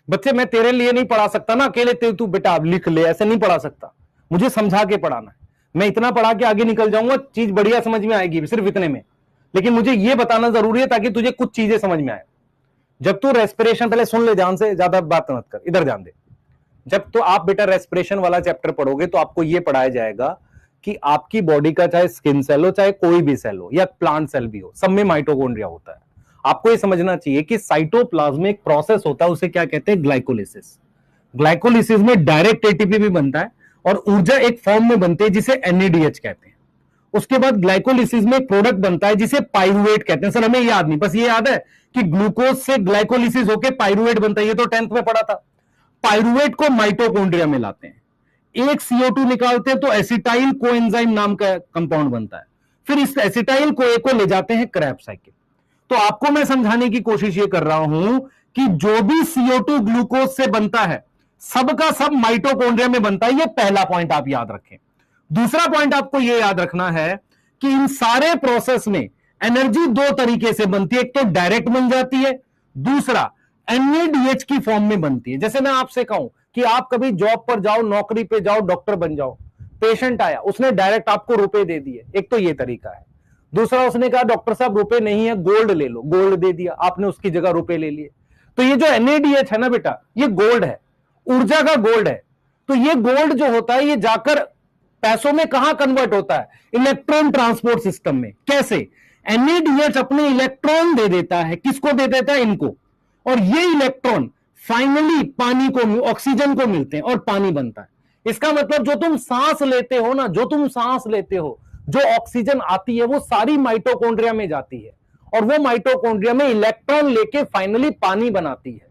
बच्चे मैं तेरे लिए नहीं पढ़ा सकता ना अकेले, तू बेटा लिख ले, ऐसे नहीं पढ़ा सकता। मुझे समझा के पढ़ाना है। मैं इतना पढ़ा के आगे निकल जाऊंगा, चीज बढ़िया समझ में आएगी सिर्फ इतने में, लेकिन मुझे यह बताना जरूरी है ताकि तुझे कुछ चीजें समझ में आए। जब तू रेस्पिरेशन, पहले सुन ले ध्यान से, ज्यादा बात मत कर, इधर ध्यान दे। जब तो आप बेटा रेस्पिरेशन वाला चैप्टर पढ़ोगे तो आपको यह पढ़ाया जाएगा कि आपकी बॉडी का चाहे स्किन सेल हो, चाहे कोई भी सेल हो या प्लांट सेल भी हो, सब में माइटोकॉन्ड्रिया होता है। आपको यह समझना चाहिए कि साइटोप्लाज्म में एक प्रोसेस होता है, उसे क्या कहते हैं, ग्लाइकोलिसिस। ग्लाइकोलिसिस में डायरेक्ट एटीपी भी बनता है और ऊर्जा एक फॉर्म में बनती है जिसे एनएडीएच कहते हैं। उसके बाद ग्लाइकोलिसिस में एक प्रोडक्ट बनता है जिसे पाइरुवेट कहते हैं। सर हमें याद नहीं, बस ये याद है कि ग्लूकोज से ग्लाइकोलिसिस होकर पाइरुवेट बनता है, ये तो 10th में पढ़ा था। पाइरुवेट को माइटोकॉन्ड्रिया में लाते हैं, एक CO2 निकालते हैं तो एसिटाइल कोएंजाइम नाम का कंपाउंड बनता है। फिर इस एसिटाइल कोए को ले जाते हैं क्रैब साइकिल। तो आपको मैं समझाने की कोशिश ये कर रहा हूं कि जो भी CO2 ग्लूकोज से बनता है, सबका सब माइटोकॉन्ड्रिया में बनता है। ये पहला पॉइंट आप याद रखें। दूसरा पॉइंट आपको यह याद रखना है कि इन सारे प्रोसेस में एनर्जी दो तरीके से बनती है, एक तो डायरेक्ट बन जाती है, दूसरा NADH की फॉर्म में बनती है। जैसे मैं आपसे कहूं कि आप कभी जॉब पर जाओ, नौकरी पे जाओ, डॉक्टर बन जाओ, पेशेंट आया, उसने डायरेक्ट आपको रुपए दे दिए, एक तो ये तरीका है। दूसरा उसने कहा डॉक्टर साहब रुपए नहीं है, गोल्ड ले लो, गोल्ड दे दिया, आपने उसकी जगह रुपए ले लिए। तो ये जो NADH है ना बेटा, ये गोल्ड है, ऊर्जा का गोल्ड है। तो ये गोल्ड जो होता है ये जाकर पैसों में कहां कन्वर्ट होता है, इलेक्ट्रॉन ट्रांसपोर्ट सिस्टम में। कैसे? NADH अपने इलेक्ट्रॉन दे देता है, किसको दे देता है, इनको, और ये इलेक्ट्रॉन फाइनली पानी को, ऑक्सीजन को मिलते हैं और पानी बनता है। इसका मतलब जो तुम सांस लेते हो ना, जो तुम सांस लेते हो, जो ऑक्सीजन आती है वो सारी माइटोकॉन्ड्रिया में जाती है और वो माइटोकॉन्ड्रिया में इलेक्ट्रॉन लेके फाइनली पानी बनाती है।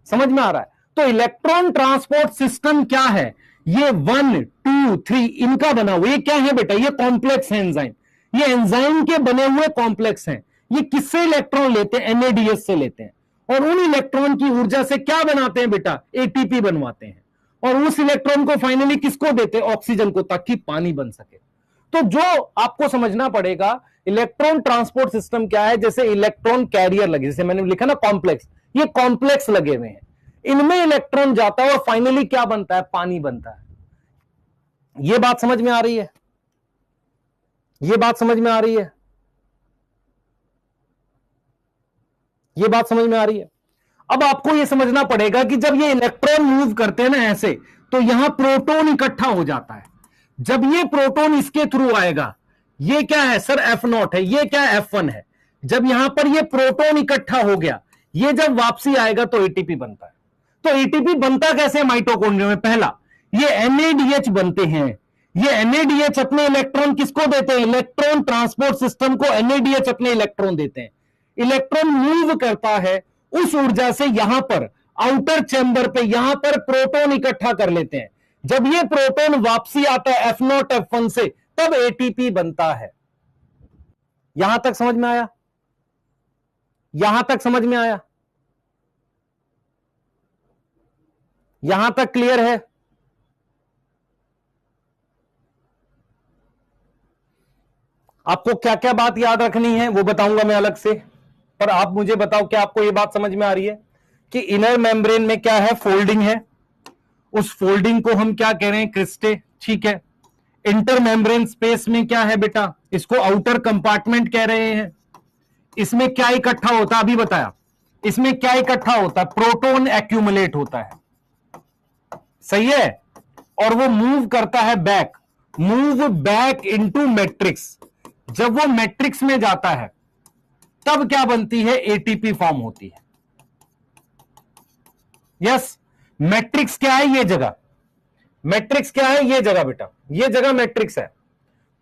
समझ में आ रहा है? तो इलेक्ट्रॉन ट्रांसपोर्ट सिस्टम क्या है, ये 1, 2, 3 इनका बना हुआ। ये क्या है बेटा, ये कॉम्प्लेक्स है एंजाइम, ये एंजाइम के बने हुए कॉम्प्लेक्स हैं। ये किससे इलेक्ट्रॉन लेते हैं, NADH से लेते हैं, और उन इलेक्ट्रॉन की ऊर्जा से क्या बनाते हैं बेटा, ATP बनवाते हैं, और उस इलेक्ट्रॉन को फाइनली किसको देते हैं, ऑक्सीजन को, ताकि पानी बन सके। तो जो आपको समझना पड़ेगा, इलेक्ट्रॉन ट्रांसपोर्ट सिस्टम क्या है, जैसे इलेक्ट्रॉन कैरियर लगे, जैसे मैंने लिखा ना कॉम्प्लेक्स, ये कॉम्प्लेक्स लगे हुए हैं, इनमें इलेक्ट्रॉन जाता है और फाइनली क्या बनता है, पानी बनता है। यह बात समझ में आ रही है? यह बात समझ में आ रही है? यह बात समझ में आ रही है? अब आपको यह समझना पड़ेगा कि जब ये इलेक्ट्रॉन मूव करते हैं ना ऐसे, तो यहां प्रोटॉन इकट्ठा हो जाता है। जब ये प्रोटॉन इसके थ्रू आएगा, ये क्या है सर, F0 है, ये क्या है, F1 है। जब यहां पर ये प्रोटॉन इकट्ठा हो गया, ये जब वापसी आएगा तो ATP बनता है। तो ATP बनता कैसे माइटोकॉन्ड्रिया में? पहला, ये NADH बनते हैं। ये NADH अपने इलेक्ट्रॉन किसको देते हैं, इलेक्ट्रॉन ट्रांसपोर्ट सिस्टम को NADH अपने इलेक्ट्रॉन देते हैं। इलेक्ट्रॉन मूव करता है, उस ऊर्जा से यहां पर आउटर चैम्बर पे यहां पर प्रोटॉन इकट्ठा कर लेते हैं। जब ये प्रोटॉन वापसी आता है F0 F1 से, तब ATP बनता है। यहां तक समझ में आया? यहां तक समझ में आया? यहां तक क्लियर है? आपको क्या क्या बात याद रखनी है वो बताऊंगा मैं अलग से, पर आप मुझे बताओ क्या आपको ये बात समझ में आ रही है कि इनर मेम्ब्रेन में क्या है, फोल्डिंग है, उस फोल्डिंग को हम क्या कह रहे हैं, क्रिस्टे, ठीक है। इंटर मेम्ब्रेन स्पेस में क्या है बेटा, इसको आउटर कंपार्टमेंट कह रहे हैं। इसमें क्या इकट्ठा होता है, अभी बताया, इसमें क्या इकट्ठा होता है, प्रोटॉन एक्यूमुलेट होता है, सही है, और वो मूव करता है back, move back into matrix. जब वो मैट्रिक्स में जाता है तब क्या बनती है, ATP फॉर्म होती है। यस, मैट्रिक्स क्या है, ये जगह, मैट्रिक्स क्या है, ये जगह बेटा, ये जगह मैट्रिक्स है।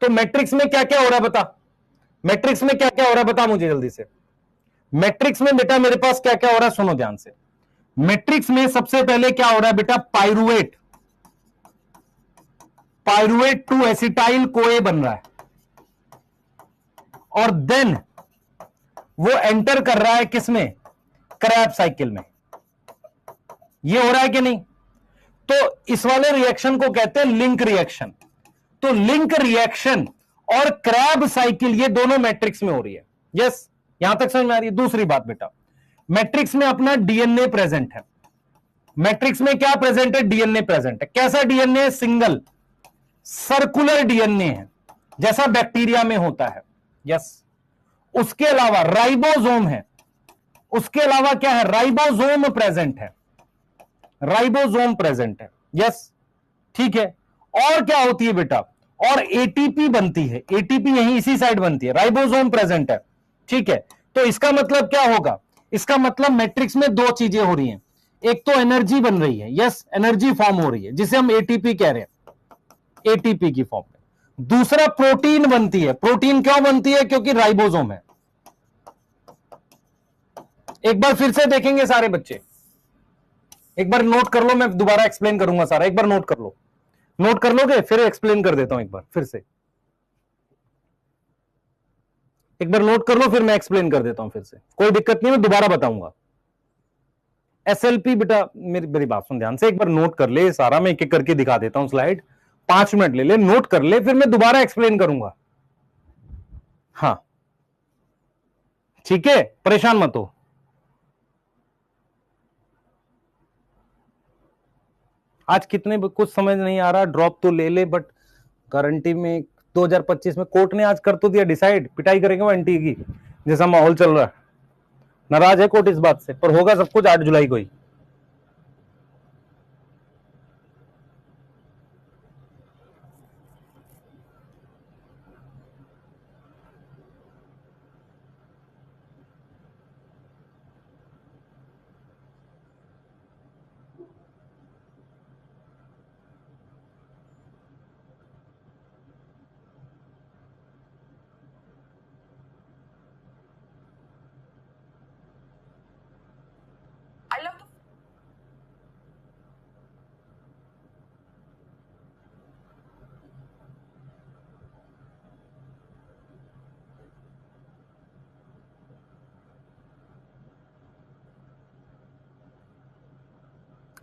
तो मैट्रिक्स में क्या क्या हो रहा है बता, मैट्रिक्स में क्या क्या हो रहा है बता मुझे जल्दी से। मैट्रिक्स में बेटा मेरे पास क्या क्या हो रहा है, सुनो ध्यान से। मैट्रिक्स में सबसे पहले क्या हो रहा है बेटा, pyruvate, pyruvate to acetyl CoA बन रहा है, और देन वो एंटर कर रहा है किसमें, क्रैब साइकिल में। ये हो रहा है कि नहीं? तो इस वाले रिएक्शन को कहते हैं लिंक रिएक्शन। तो लिंक रिएक्शन और क्रैब साइकिल ये दोनों मैट्रिक्स में हो रही है। यस, यहां तक समझ में आ रही है? दूसरी बात बेटा, मैट्रिक्स में अपना डीएनए प्रेजेंट है। मैट्रिक्स में क्या प्रेजेंट है? डीएनए प्रेजेंट है। कैसा डीएनए? सिंगल सर्कुलर डीएनए है, जैसा बैक्टीरिया में होता है। यस, उसके अलावा राइबोसोम है, उसके अलावा क्या है, राइबोसोम प्रेजेंट है, राइबोसोम प्रेजेंट है। यस, ठीक है। और क्या होती है बेटा, और एटीपी बनती है, एटीपी यहीं इसी साइड बनती है, राइबोसोम प्रेजेंट है। ठीक है, तो इसका मतलब क्या होगा, इसका मतलब मैट्रिक्स में दो चीजें हो रही हैं। एक तो एनर्जी बन रही है, यस एनर्जी फॉर्म हो रही है जिसे हम एटीपी कह रहे हैं, एटीपी की फॉर्म में। दूसरा प्रोटीन बनती है। प्रोटीन क्यों बनती है? क्योंकि राइबोसोम है। एक बार फिर से देखेंगे सारे बच्चे, एक बार नोट कर लो, मैं दोबारा एक्सप्लेन करूंगा सारा, एक बार नोट कर लो। नोट कर लोगे? फिर एक्सप्लेन कर देता हूं एक बार फिर से, एक बार नोट कर लो फिर मैं एक्सप्लेन कर देता हूं फिर से, कोई दिक्कत नहीं, मैं दोबारा बताऊंगा। एसएलपी बेटा मेरी मेरी बात सुन ध्यान से, एक बार नोट कर ले सारा, मैं एक एक करके दिखा देता हूं स्लाइड, 5 मिनट ले ले, नोट कर ले, फिर मैं दोबारा एक्सप्लेन करूंगा। हाँ ठीक है, परेशान मत हो। आज कितने कुछ समझ नहीं आ रहा, ड्रॉप तो ले ले, बट गारंटी में 2025 में कोर्ट ने आज कर तो दिया डिसाइड, पिटाई करेंगे वो एंटी की, जैसा माहौल चल रहा है। नाराज है कोर्ट इस बात से, पर होगा सब कुछ 8 जुलाई को ही।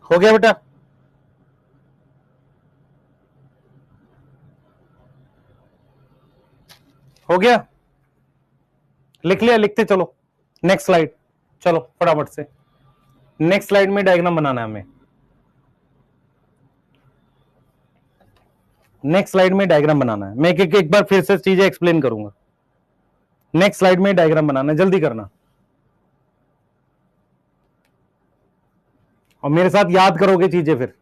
हो गया बेटा? हो गया? लिख लिया? लिखते चलो, नेक्स्ट स्लाइड, चलो फटाफट से नेक्स्ट स्लाइड में डायग्राम बनाना है हमें। नेक्स्ट स्लाइड में डायग्राम बनाना है, मैं एक बार फिर से चीजें एक्सप्लेन करूंगा। नेक्स्ट स्लाइड में डायग्राम बनाना है, जल्दी करना, और मेरे साथ याद करोगे चीजें फिर।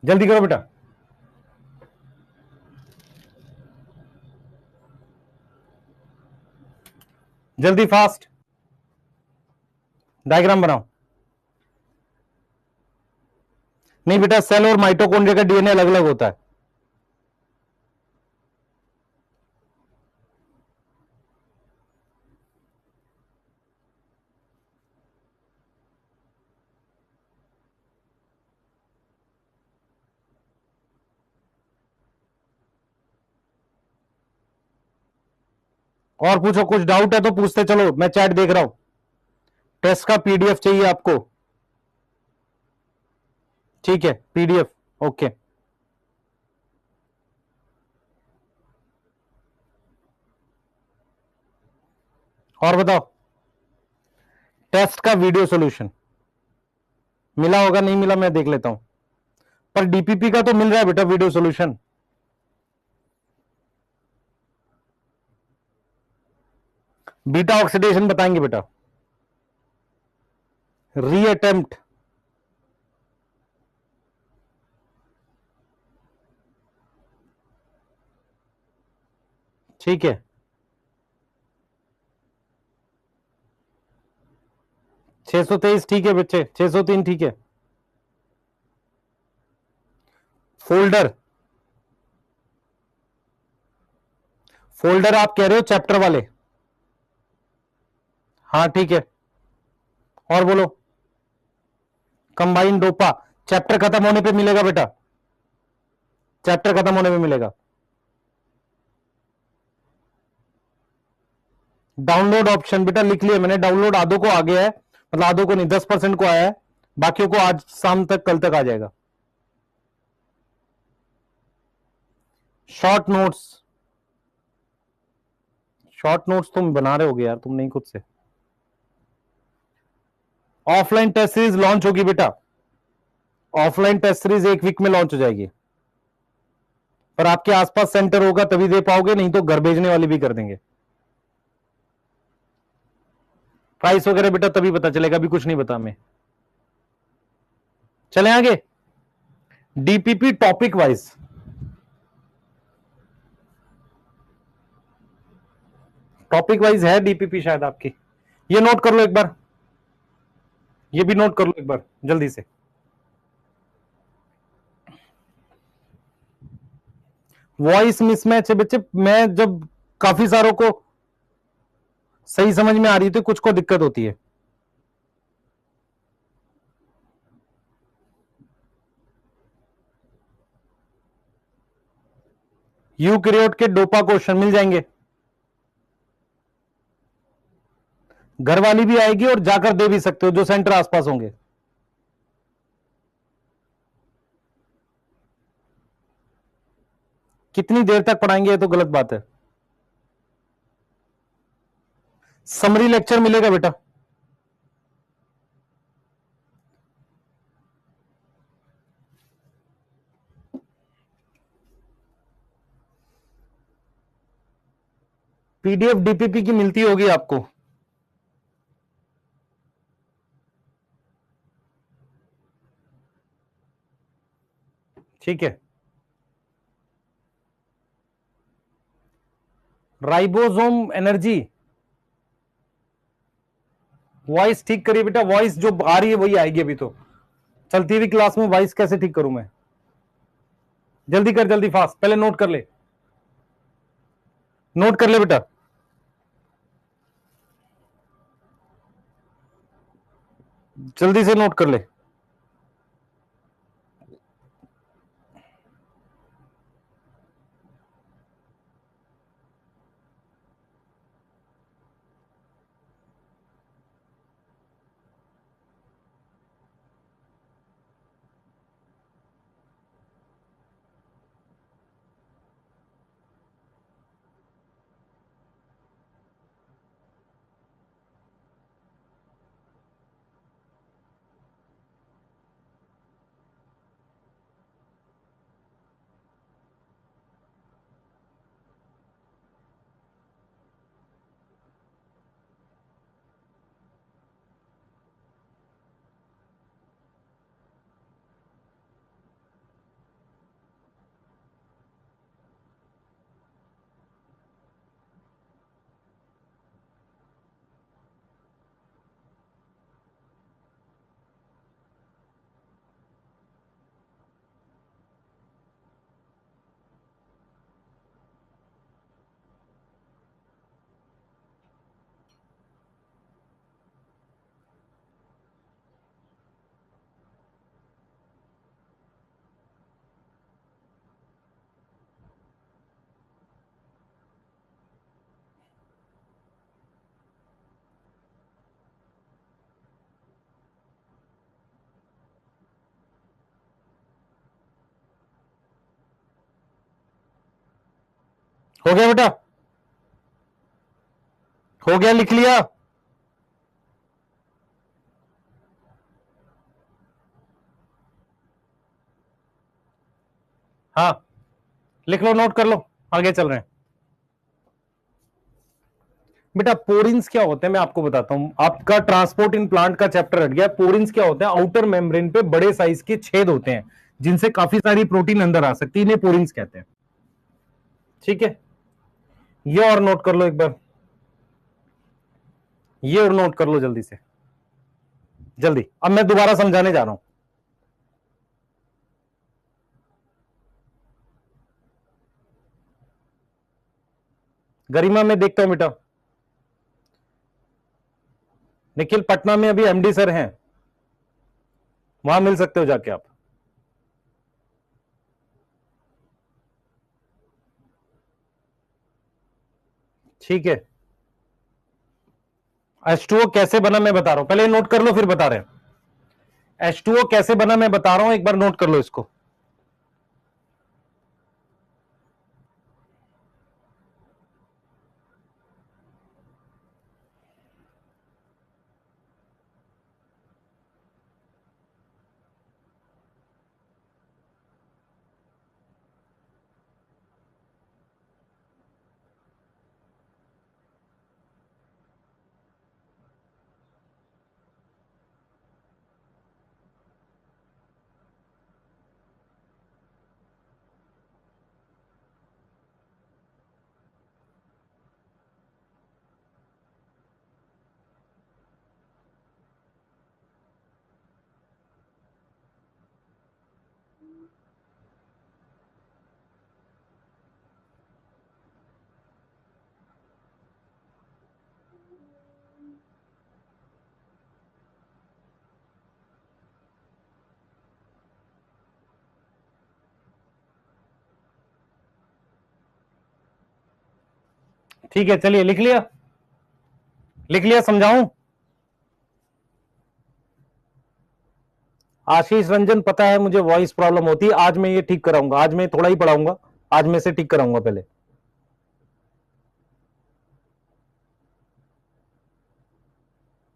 जल्दी करो बेटा, जल्दी फास्ट, डायग्राम बनाओ। नहीं बेटा, सेल और माइटोकॉन्ड्रिया का डीएनए अलग अलग होता है। और पूछो, कुछ डाउट है तो पूछते चलो, मैं चैट देख रहा हूं। टेस्ट का पीडीएफ चाहिए आपको? ठीक है, पीडीएफ, ओके। और बताओ, टेस्ट का वीडियो सॉल्यूशन मिला होगा, नहीं मिला मैं देख लेता हूं, पर डीपीपी का तो मिल रहा है बेटा वीडियो सॉल्यूशन। बीटा ऑक्सीडेशन बताएंगे बेटा, रीअटेम्प्ट, ठीक है। 623 ठीक है बच्चे, 603 ठीक है। फोल्डर, फोल्डर आप कह रहे हो चैप्टर वाले? हाँ ठीक है, और बोलो। कंबाइंड डोपा चैप्टर खत्म होने पे मिलेगा बेटा, चैप्टर खत्म होने पे मिलेगा। डाउनलोड ऑप्शन बेटा लिख लिया मैंने, डाउनलोड आधो को आ गया है, मतलब आधो को नहीं 10% को आया है, बाकियों को आज शाम तक कल तक आ जाएगा। शॉर्ट नोट्स, शॉर्ट नोट्स तुम बना रहे होगे यार, तुम नहीं खुद से। ऑफलाइन टेस्ट सीरीज लॉन्च होगी बेटा, ऑफलाइन टेस्ट सीरीज 1 वीक में लॉन्च हो जाएगी, पर आपके आसपास सेंटर होगा तभी दे पाओगे, नहीं तो घर भेजने वाली भी कर देंगे। प्राइस वगैरह बेटा तभी पता चलेगा, अभी कुछ नहीं बता मैं। चले आगे, DPP topic wise, topic wise है डीपीपी शायद आपकी, ये नोट कर लो एक बार, ये भी नोट कर लो एक बार जल्दी से। वॉइस मिसमैच है बच्चे, मैं जब काफी सारों को सही समझ में आ रही थी, कुछ को दिक्कत होती है। यूकैरियोट के डोपा क्वेश्चन मिल जाएंगे, घर वाली भी आएगी और जाकर दे भी सकते हो जो सेंटर आसपास होंगे। कितनी देर तक पढ़ाएंगे ये तो गलत बात है। समरी लेक्चर मिलेगा बेटा, पीडीएफ डीपीपी की मिलती होगी आपको। ठीक है, राइबोसोम एनर्जी, वॉइस ठीक करिए बेटा, वॉइस जो आ रही है वही आएगी, अभी तो चलती हुई क्लास में वॉइस कैसे ठीक करूं मैं? जल्दी कर, जल्दी फास्ट, पहले नोट कर ले, नोट कर ले बेटा, जल्दी से नोट कर ले। हो गया बेटा, हो गया, लिख लिया? हाँ लिख लो, नोट कर लो, आगे चल रहे हैं। बेटा पोरिन्स क्या होते हैं मैं आपको बताता हूं, आपका ट्रांसपोर्ट इन प्लांट का चैप्टर हट गया। पोरिन्स क्या होते हैं? आउटर मेम्ब्रेन पे बड़े साइज के छेद होते हैं जिनसे काफी सारी प्रोटीन अंदर आ सकती है, इन्हें पोरिन्स कहते हैं। ठीक है, ये और नोट कर लो एक बार, ये और नोट कर लो जल्दी से, जल्दी। अब मैं दोबारा समझाने जा रहा हूं। गरिमा में देखता हूं बेटा। निखिल पटना में अभी एमडी सर हैं, वहां मिल सकते हो जाके आप। ठीक है, H2O कैसे बना मैं बता रहा हूं, पहले नोट कर लो फिर बता रहे हैं। H2O कैसे बना मैं बता रहा हूं, एक बार नोट कर लो इसको। ठीक है, चलिए लिख लिया, लिख लिया, समझाऊं? आशीष रंजन, पता है मुझे वॉइस प्रॉब्लम होती है, आज मैं ये ठीक कराऊंगा, आज मैं थोड़ा ही पढ़ाऊंगा, आज मैं से ठीक कराऊंगा पहले।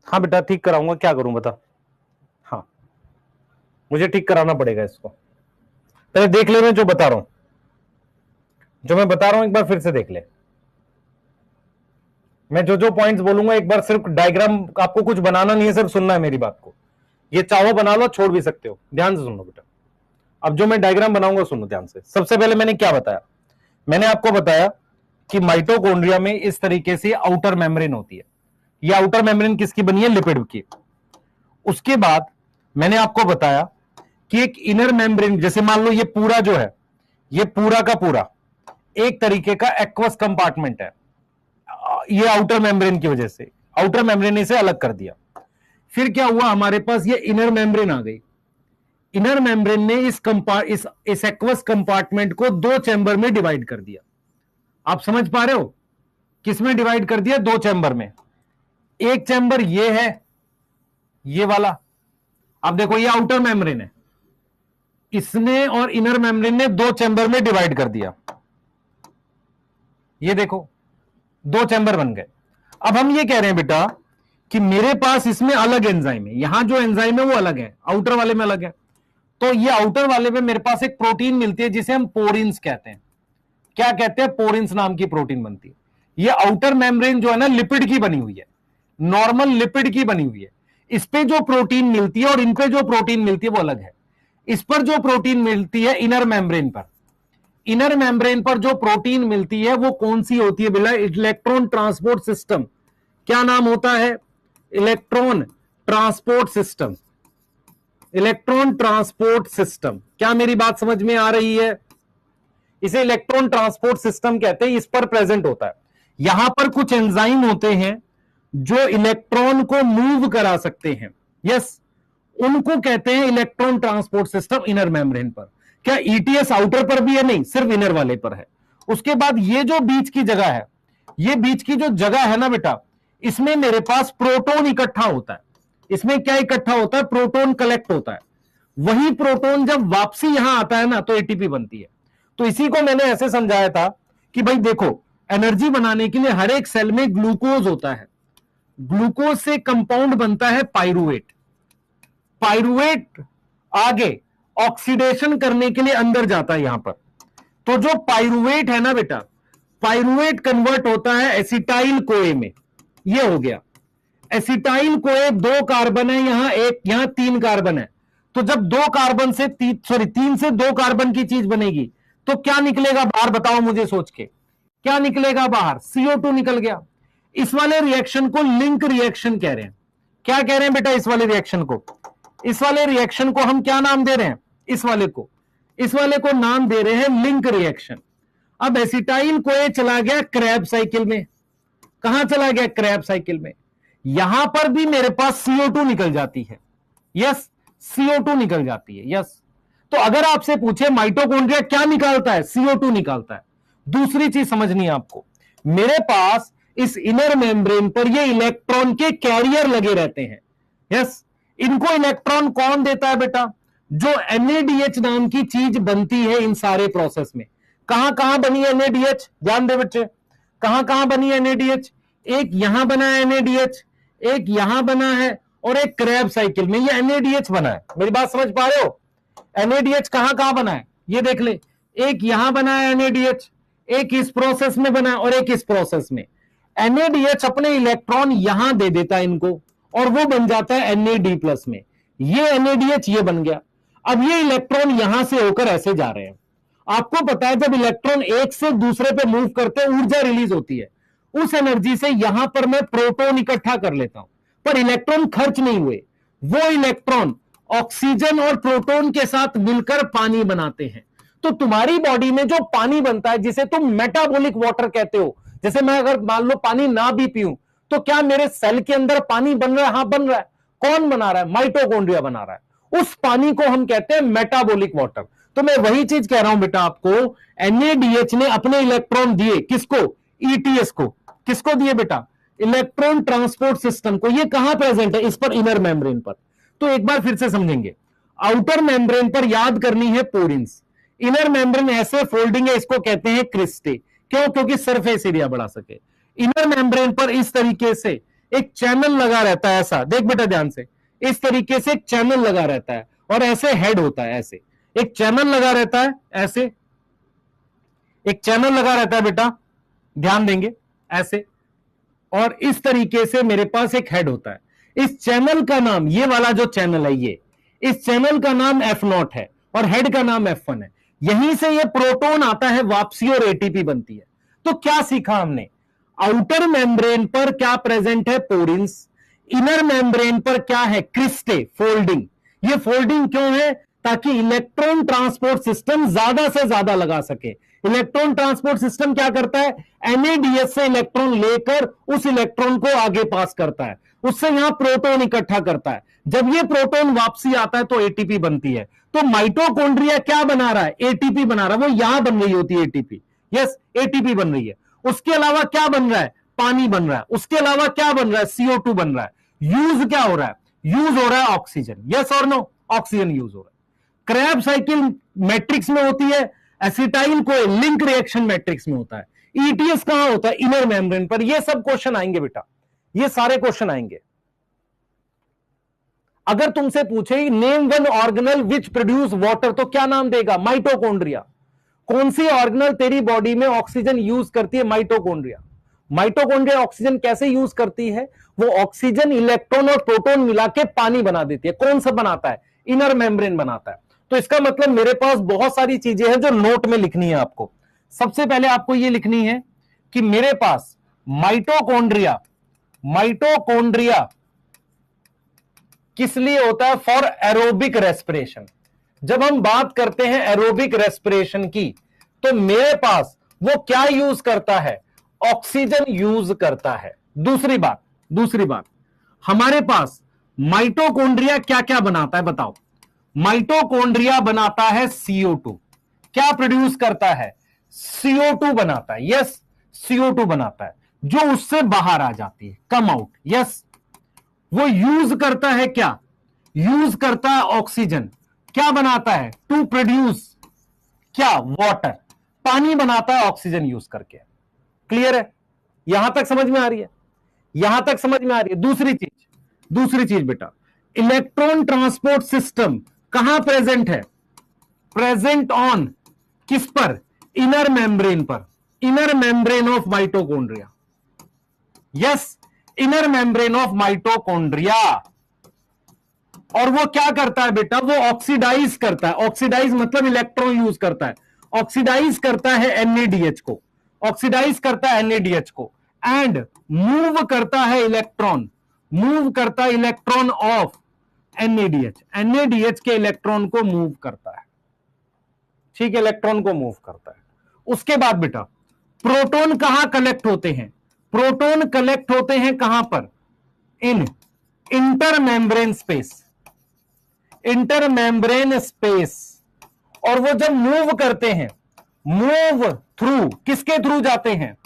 हाँ बेटा ठीक कराऊंगा, क्या करूं बता। हाँ मुझे ठीक कराना पड़ेगा इसको, पहले देख ले मैं जो बता रहा हूं, जो मैं बता रहा हूं एक बार फिर से देख ले। मैं जो जो पॉइंट्स बोलूंगा एक बार सिर्फ डायग्राम, आपको कुछ बनाना नहीं है, सिर्फ सुनना है मेरी बात को। ये चाहो बना लो, छोड़ भी सकते हो, ध्यान से सुनो बेटा। अब जो मैं डायग्राम बनाऊंगा सुनो ध्यान से। सबसे पहले मैंने क्या बताया, मैंने आपको बताया कि माइटोकॉन्ड्रिया में इस तरीके से आउटर मेम्ब्रेन होती है। ये आउटर मेम्ब्रेन किसकी बनी है, लिपिड की। उसके बाद मैंने आपको बताया कि एक इनर मेम्ब्रेन, जैसे मान लो ये पूरा जो है, ये पूरा का पूरा एक तरीके का एक्वस कंपार्टमेंट है, ये आउटर मेम्ब्रेन की वजह से, आउटर मेम्ब्रेन ने इसे अलग कर दिया। फिर क्या हुआ, हमारे पास ये इनर मेम्ब्रेन आ गई। इनर मेम्ब्रेन ने इस एक्वस कंपार्टमेंट को दो चैम्बर में डिवाइड कर दिया। आप समझ पा रहे हो, किसमें डिवाइड कर दिया, दो चैम्बर में। एक चैम्बर ये है, ये वाला। अब देखो ये आउटर मेम्ब्रेन है, इसने और इनर मेम्ब्रेन ने दो चैम्बर में डिवाइड कर दिया। ये देखो दो चैम्बर बन गए। अब हम ये कह रहे हैं बेटा कि मेरे पास इसमें अलग एंजाइम है, यहां जो एंजाइम है वो अलग है, आउटर वाले में अलग है। तो ये आउटर वाले में मेरे पास एक प्रोटीन मिलती है जिसे हम पोरिन्स कहते हैं। क्या कहते हैं, पोरिन्स नाम की प्रोटीन बनती है। ये आउटर मेम्ब्रेन जो है ना, लिपिड की बनी हुई है, नॉर्मल लिपिड की बनी हुई है। इस पे जो प्रोटीन मिलती है और इन पे जो प्रोटीन मिलती है वो अलग है। इस पर जो प्रोटीन मिलती है इनर मेम्ब्रेन पर, इनर मेम्ब्रेन पर जो प्रोटीन मिलती है वो कौन सी होती है बेटा, इलेक्ट्रॉन ट्रांसपोर्ट सिस्टम। क्या नाम होता है, electron transport system. Electron transport system, क्या मेरी बात समझ में आ रही है? इसे इलेक्ट्रॉन ट्रांसपोर्ट सिस्टम कहते हैं, इस पर प्रेजेंट होता है। यहां पर कुछ एंजाइम होते हैं जो इलेक्ट्रॉन को मूव करा सकते हैं, यस, उनको कहते हैं electron transport system inner membrane पर। क्या ईटीएस आउटर पर भी है? नहीं, सिर्फ इनर वाले पर है। उसके बाद ये जो बीच की जगह है, ये बीच की जो जगह है ना बेटा, इसमें मेरे पास प्रोटॉन इकट्ठा होता है। इसमें क्या इकट्ठा होता है, प्रोटॉन कलेक्ट होता है। वही प्रोटॉन जब वापसी यहां आता है ना तो एटीपी बनती है। तो इसी को मैंने ऐसे समझाया था कि भाई देखो, एनर्जी बनाने के लिए हर एक सेल में ग्लूकोज होता है, ग्लूकोज से कंपाउंड बनता है पाइरुवेट। पाइरुवेट आगे ऑक्सीडेशन करने के लिए अंदर जाता है यहां पर। तो जो पाइरुवेट है ना बेटा, पाइरुवेट कन्वर्ट होता है एसिटाइल कोए में। ये हो गया एसिटाइल कोए, दो कार्बन है यहां, एक यहां तीन कार्बन है। तो जब दो कार्बन से तीन से दो कार्बन की चीज बनेगी तो क्या निकलेगा बाहर, बताओ मुझे सोच के, क्या निकलेगा बाहर, CO2 निकल गया। इस वाले रिएक्शन को लिंक रिएक्शन कह रहे हैं। क्या कह रहे हैं बेटा, इस वाले रिएक्शन को, इस वाले रिएक्शन को हम क्या नाम दे रहे हैं, इस वाले को नाम दे रहे हैं लिंक रिएक्शन। अब एसिटाइल कोए चला गया क्रैब साइकिल में। कहां चला गया? क्रैब साइकिल में। यहां पर भी मेरे पास CO2 निकल जाती है। यस, CO2 निकल जाती है। यस, तो अगर आपसे पूछे माइटोकॉन्ड्रिया क्या निकालता है? CO2 निकालता है। दूसरी चीज समझनी है आपको, मेरे पास इस इनर मेम्ब्रेन पर ये इलेक्ट्रॉन के कैरियर लगे रहते हैं। यस, इनको इलेक्ट्रॉन कौन देता है बेटा? जो NADH नाम की चीज बनती है इन सारे प्रोसेस में। कहां कहां बनी है NADH? ध्यान दे बच्चे, कहां कहां बनी है NADH? एक यहां बना है NADH, एक यहां बना है, और एक क्रैब साइकिल में ये NADH बना है। मेरी बात समझ पा रहे हो? NADH कहां कहां बना है ये देख ले। एक यहां बना है NADH, एक इस प्रोसेस में बना है, और एक इस प्रोसेस में। NADH अपने इलेक्ट्रॉन यहां दे देता है इनको, और वो बन जाता है NAD+ में। ये NADH ये बन गया। अब ये इलेक्ट्रॉन यहां से होकर ऐसे जा रहे हैं। आपको पता है जब इलेक्ट्रॉन एक से दूसरे पे मूव करते हैं ऊर्जा रिलीज होती है। उस एनर्जी से यहां पर मैं प्रोटॉन इकट्ठा कर लेता हूं, पर इलेक्ट्रॉन खर्च नहीं हुए। वो इलेक्ट्रॉन ऑक्सीजन और प्रोटॉन के साथ मिलकर पानी बनाते हैं। तो तुम्हारी बॉडी में जो पानी बनता है, जिसे तुम मेटाबॉलिक वाटर कहते हो, जैसे मैं अगर मान लो पानी ना भी पीऊं, तो क्या मेरे सेल के अंदर पानी बन रहा है? हाँ, बन रहा है। कौन बना रहा है? माइटोकॉन्ड्रिया बना रहा है। उस पानी को हम कहते हैं मेटाबॉलिक वाटर। तो मैं वही चीज कह रहा हूं बेटा आपको, NADH ने अपने इलेक्ट्रॉन दिए किसको? ETS को। किसको दिए बेटा? इलेक्ट्रॉन ट्रांसपोर्ट सिस्टम को। ये कहां प्रेजेंट है? इस पर, इनर मेम्ब्रेन पर। तो एक बार फिर से समझेंगे, आउटर मेम्ब्रेन पर याद करनी है पोरिन्स, इनर मेम्ब्रेन ऐसे फोल्डिंग है, इसको कहते हैं क्रिस्टे। क्यों? क्योंकि सरफेस एरिया बढ़ा सके। इनर मेम्ब्रेन पर इस तरीके से एक चैनल लगा रहता है, ऐसा देख बेटा ध्यान से, इस तरीके से एक चैनल लगा रहता है, और ऐसे हेड होता है, ऐसे एक चैनल लगा रहता है, ऐसे एक चैनल लगा रहता है बेटा, ध्यान देंगे ऐसे, और इस तरीके से मेरे पास एक हेड होता है। इस चैनल का नाम, ये वाला जो चैनल है ये, इस चैनल का नाम F0 है, और हेड का नाम F1 है। यहीं से ये प्रोटॉन आता है वापसी, और ATP बनती है। तो क्या सीखा हमने? आउटर मेम्ब्रेन पर क्या प्रेजेंट है? पोरिन्स। इनर मेम्ब्रेन पर क्या है? Cristae, folding. ये फोल्डिंग क्यों है? ताकि इलेक्ट्रॉन ट्रांसपोर्ट सिस्टम ज्यादा से ज्यादा लगा सके। इलेक्ट्रॉन ट्रांसपोर्ट सिस्टम क्या करता है? NADH से इलेक्ट्रॉन लेकर उस इलेक्ट्रॉन को आगे पास करता है, उससे यहां प्रोटॉन इकट्ठा करता है। जब ये प्रोटॉन वापसी आता है तो ATP बनती है। तो माइटोकॉन्ड्रिया क्या बना रहा है? ATP बना रहा है। वो यहां बन रही होती है ATP। यस, ATP बन रही है। उसके अलावा क्या बन रहा है? पानी बन रहा है। उसके अलावा क्या बन रहा है? CO2 बन रहा है। यूज क्या हो रहा है? यूज हो रहा है ऑक्सीजन। यस और नो? ऑक्सीजन यूज हो रहा है। क्रैब साइकिल मैट्रिक्स में होती है, acetyl co link reaction matrix में होता है। ETS कहां होता है? इनर मेम्ब्रेन पर। ये सब क्वेश्चन आएंगे बेटा, ये सारे क्वेश्चन आएंगे। अगर तुमसे पूछे name one organelle which produce water, तो क्या नाम देगा? माइटोकॉन्ड्रिया। कौन सी ऑर्गेनल तेरी बॉडी में ऑक्सीजन यूज करती है? माइटोकॉन्ड्रिया। माइटोकॉन्ड्रिया ऑक्सीजन कैसे यूज करती है? वो ऑक्सीजन, इलेक्ट्रॉन और प्रोटॉन मिला के पानी बना देती है। कौन सा बनाता है? इनर मेम्ब्रेन बनाता है। तो इसका मतलब मेरे पास बहुत सारी चीजें हैं जो नोट में लिखनी है आपको। सबसे पहले आपको यह लिखनी है कि मेरे पास माइटोकॉन्ड्रिया, माइटोकॉन्ड्रिया किस लिए होता है? For aerobic respiration. जब हम बात करते हैं एरोबिक रेस्पिरेशन की, तो मेरे पास वो क्या यूज करता है? ऑक्सीजन यूज करता है। दूसरी बात, हमारे पास माइटोकॉन्ड्रिया क्या क्या बनाता है बताओ? माइटोकॉन्ड्रिया बनाता है CO2। क्या प्रोड्यूस करता है? CO2 बनाता है। यस, CO2 बनाता है, जो उससे बाहर आ जाती है, कम आउट। यस, वो यूज करता है क्या? यूज करता है ऑक्सीजन। क्या बनाता है? टू प्रोड्यूस क्या? वाटर। पानी बनाता है ऑक्सीजन यूज करके। क्लियर है? यहां तक समझ में आ रही है? यहां तक समझ में आ रही है? दूसरी चीज बेटा, इलेक्ट्रॉन ट्रांसपोर्ट सिस्टम कहां प्रेजेंट है? प्रेजेंट ऑन किस पर? इनर मेम्ब्रेन पर। Inner membrane of mitochondria. Yes, inner membrane of mitochondria. और वो क्या करता है बेटा? वो ऑक्सीडाइज करता है। ऑक्सीडाइज मतलब इलेक्ट्रॉन यूज करता है। ऑक्सीडाइज करता है NADH को, ऑक्सीडाइज करता है NADH को, एंड मूव करता है इलेक्ट्रॉन, मूव करता है इलेक्ट्रॉन ऑफ NADH। NADH के इलेक्ट्रॉन को मूव करता है। ठीक है, इलेक्ट्रॉन को मूव करता है। उसके बाद बेटा प्रोटॉन कहां कलेक्ट होते हैं? प्रोटॉन कलेक्ट होते हैं कहां पर? इन इंटरमेम्ब्रेन स्पेस, इंटरमेम्ब्रेन स्पेस। और वो जब मूव करते हैं, मूव थ्रू, किसके थ्रू जाते हैं?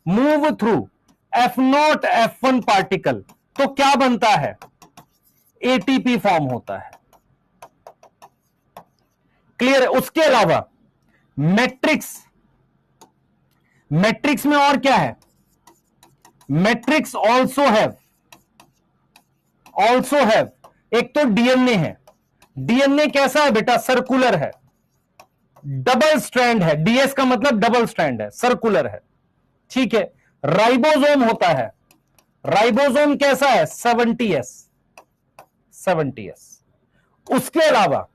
Move through F0 F1 particle, तो क्या बनता है? एटीपी फॉर्म होता है। क्लियर है? उसके अलावा मैट्रिक्स, मैट्रिक्स में और क्या है? मैट्रिक्स ऑल्सो हैव एक तो डीएनए है। डीएनए कैसा है बेटा? सर्कुलर है, डबल स्ट्रैंड है। डीएस का मतलब डबल स्ट्रैंड है, सर्कुलर है। ठीक है। राइबोसोम होता है। राइबोसोम कैसा है? 70s। उसके अलावा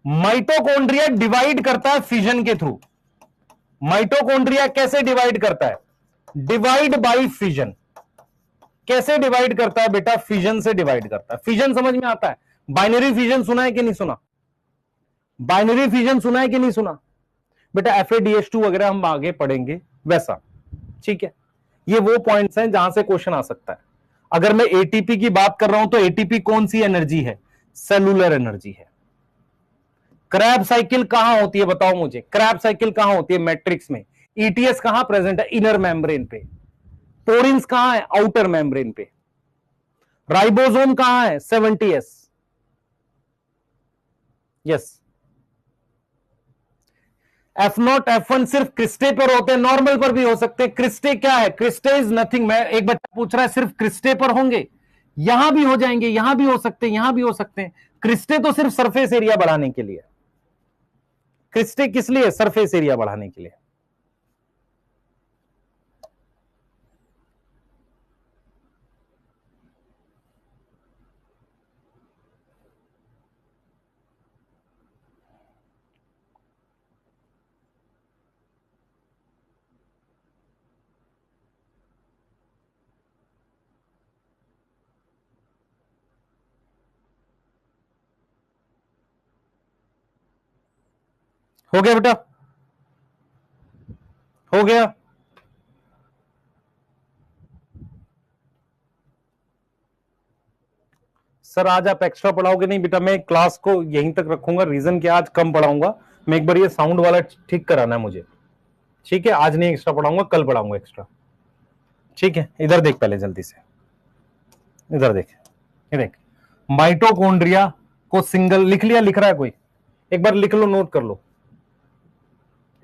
माइटोकॉन्ड्रिया डिवाइड करता है फिजन के थ्रू। माइटोकॉन्ड्रिया कैसे डिवाइड करता है? Divide by fission. कैसे डिवाइड करता है बेटा? फिजन से डिवाइड करता है। फिजन समझ में आता है? बाइनरी फिजन सुना है कि नहीं सुना? बाइनरी फिजन सुना है कि नहीं सुना? बेटा FADH2 वगैरह हम आगे पढ़ेंगे वैसा। ठीक है। ये वो पॉइंट्स हैं जहां से क्वेश्चन आ सकता है। अगर मैं एटीपी की बात कर रहा हूं तो एटीपी कौन सी एनर्जी है? सेलुलर एनर्जी है। क्रैब साइकिल कहां होती है बताओ मुझे? क्रैब साइकिल कहां होती है? मैट्रिक्स में। ईटीएस कहां प्रेजेंट है? इनर मेम्ब्रेन पे। पोरिन्स कहां है? आउटर मेम्ब्रेन पे। राइबोसोम कहां है? 70s। यस। F0 F1 सिर्फ क्रिस्टे पर होते हैं, नॉर्मल पर भी हो सकते हैं। क्रिस्टे क्या है? Cristae is nothing. मैं एक बच्चा पूछ रहा है सिर्फ क्रिस्टे पर होंगे? यहां भी हो जाएंगे, यहां भी हो सकते हैं, यहां भी हो सकते हैं। क्रिस्टे तो सिर्फ सरफेस एरिया बढ़ाने के लिए। क्रिस्टे किस लिए? सरफेस एरिया बढ़ाने के लिए। हो गया बेटा? हो गया? सर आज आप एक्स्ट्रा पढ़ाओगे? नहीं बेटा, मैं क्लास को यहीं तक रखूंगा। रीजन क्या, आज कम पढ़ाऊंगा मैं। एक बार ये साउंड वाला ठीक कराना है मुझे। ठीक है, आज नहीं एक्स्ट्रा पढ़ाऊंगा, कल पढ़ाऊंगा एक्स्ट्रा। ठीक है, इधर देख पहले जल्दी से, इधर देख, ये देख। माइटोकॉन्ड्रिया को सिंगल लिख लिया? लिख रहा है कोई? एक बार लिख लो, नोट कर लो,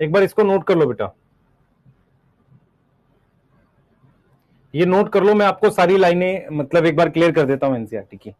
एक बार इसको नोट कर लो बेटा। ये नोट कर लो, मैं आपको सारी लाइनें मतलब एक बार क्लियर कर देता हूं एनसीईआरटी की।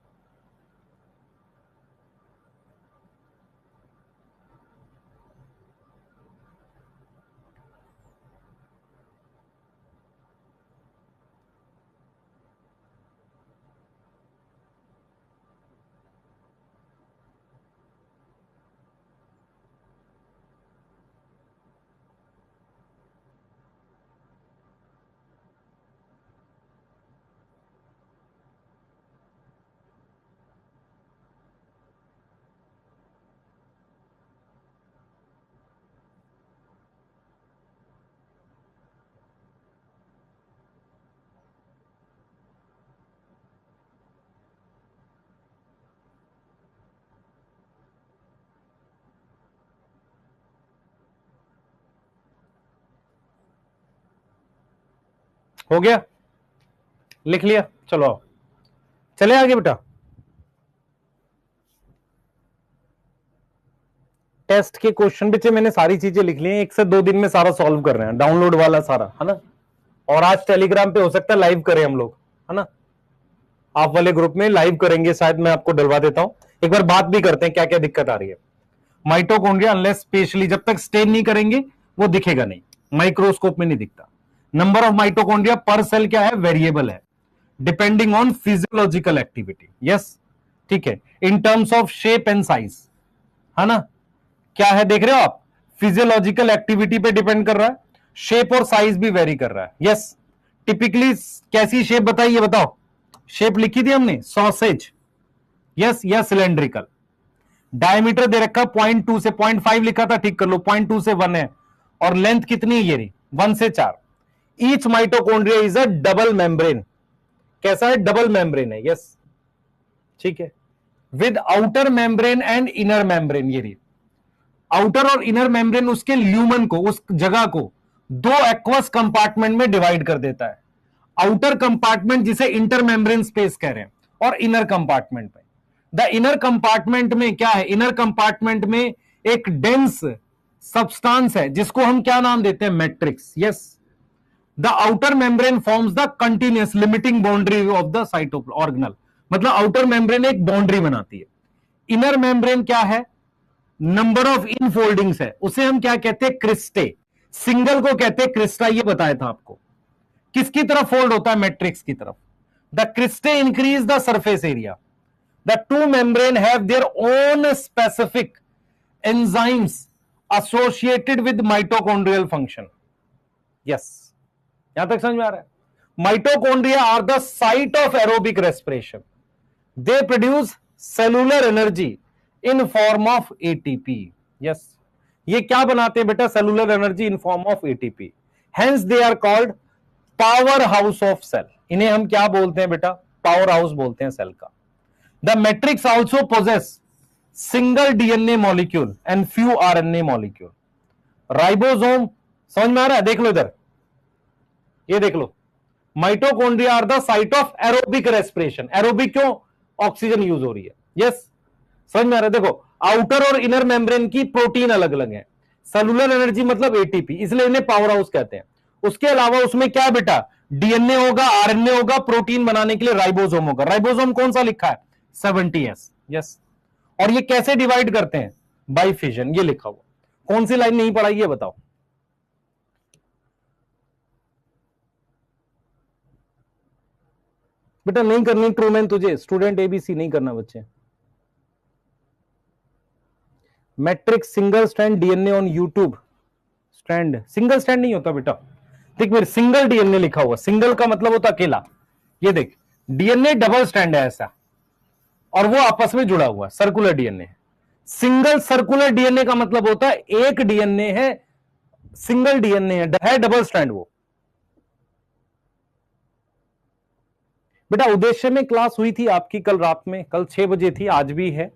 हो गया? लिख लिया? चलो आओ, चले आगे बेटा। टेस्ट के क्वेश्चन भी मैंने सारी चीजें लिख ली हैं, 1 से 2 दिन में सारा सॉल्व कर रहे हैं, डाउनलोड वाला सारा, है ना। और आज टेलीग्राम पे हो सकता है लाइव करें हम लोग, है ना। आप वाले ग्रुप में लाइव करेंगे शायद, मैं आपको डलवा देता हूं। एक बार बात भी करते हैं क्या क्या दिक्कत आ रही है। माइटोकॉन्ड्रिया अनलेस स्पेशली जब तक स्टेन नहीं करेंगे वो दिखेगा नहीं, माइक्रोस्कोप में नहीं दिखता। नंबर ऑफ माइटोकॉन्ड्रिया पर सेल क्या है? वेरिएबल है, depending on physiological activity. Yes, ठीक है। In terms of shape and size, है ना। क्या है देख रहे हो आप? फिजियोलॉजिकल एक्टिविटी पे डिपेंड कर रहा है, शेप और साइज भी वेरी कर रहा है। यस, टिपिकली कैसी शेप बताइए, बताओ। शेप लिखी थी हमने, सॉसेज, यस, या सिलेंड्रिकल। डायमीटर दे रखा 0.2 से 0.5 लिखा था, ठीक कर लो, 0.2 से 1 है। और लेंथ कितनी है ये रही 1 से 4। Each mitochondria is a double membrane. कैसा है? डबल मेम्ब्रेन है। यस, ठीक है, with outer membrane and inner membrane. ये रही आउटर और इनर मेम्ब्रेन उसके ल्यूमन को, उस जगह को दो एक्वस कंपार्टमेंट में डिवाइड कर देता है। आउटर कंपार्टमेंट जिसे इंटर मेम्ब्रेन स्पेस कह रहे हैं, और इनर कंपार्टमेंट में। द इनर कंपार्टमेंट में क्या है? इनर कंपार्टमेंट में एक डेंस सब्सटेंस है जिसको हम क्या नाम देते हैं? Matrix. Yes, the outer membrane forms the continuous limiting boundary of the cytoplasm organelle. मतलब आउटर मेम्ब्रेन एक बाउंड्री बनाती है। इनर मेम्ब्रेन क्या है? नंबर ऑफ इनफोल्डिंग्स है, उसे हम क्या कहते हैं? क्रिस्टे। सिंगल को कहते हैं क्रिस्टा, ये बताया था आपको। किसकी तरफ फोल्ड होता है? मैट्रिक्स की तरफ। The cristae increase the surface area. The two membrane have their own specific enzymes associated with mitochondrial function. Yes, यहां तक समझ में आ रहा है? Mitochondria are the site of aerobic respiration. They produce cellular energy in form of ATP. Yes, ये क्या बनाते हैं बेटा? Cellular energy in form of ATP. Hence they are called power house of cell. इन्हें हम क्या बोलते हैं बेटा? पावर हाउस बोलते हैं सेल का। The matrix also possess single DNA molecule and few RNA molecule. Ribosome, समझ में आ रहा है? देख लो इधर, ये देख लो, mitochondria are the site of aerobic respiration. Aerobic क्यों? ऑक्सीजन यूज हो रही है। यस, समझ में आ रहा है? देखो, आउटर और इनर मेम्ब्रेन की प्रोटीन अलग अलग है। सेलुलर एनर्जी मतलब एटीपी, इसलिए इन्हें पावर हाउस कहते हैं। उसके अलावा उसमें क्या बेटा? डीएनए होगा, आरएनए होगा, प्रोटीन बनाने के लिए राइबोसोम होगा। राइबोसोम कौन सा लिखा है? 70S। यस, और ये कैसे डिवाइड करते हैं? By fission. ये लिखा हुआ। कौन सी लाइन नहीं पढ़ाई ये बताओ? बेटा नहीं करनी ट्रूमैन तुझे, स्टूडेंट एबीसी नहीं करना बच्चे। Matrix single strand DNA on YouTube. Strand single strand नहीं होता बेटा। देख मेरे सिंगल डीएनए लिखा हुआ, सिंगल का मतलब होता अकेला। ये देख, डीएनए डबल स्ट्रैंड है ऐसा, और वो आपस में जुड़ा हुआ circular DNA. Single circular DNA का मतलब होता है एक डीएनए है, सिंगल डीएनए है डबल स्ट्रैंड वो। बेटा उद्देश्य में क्लास हुई थी आपकी कल रात में, कल 6 बजे थी, आज भी है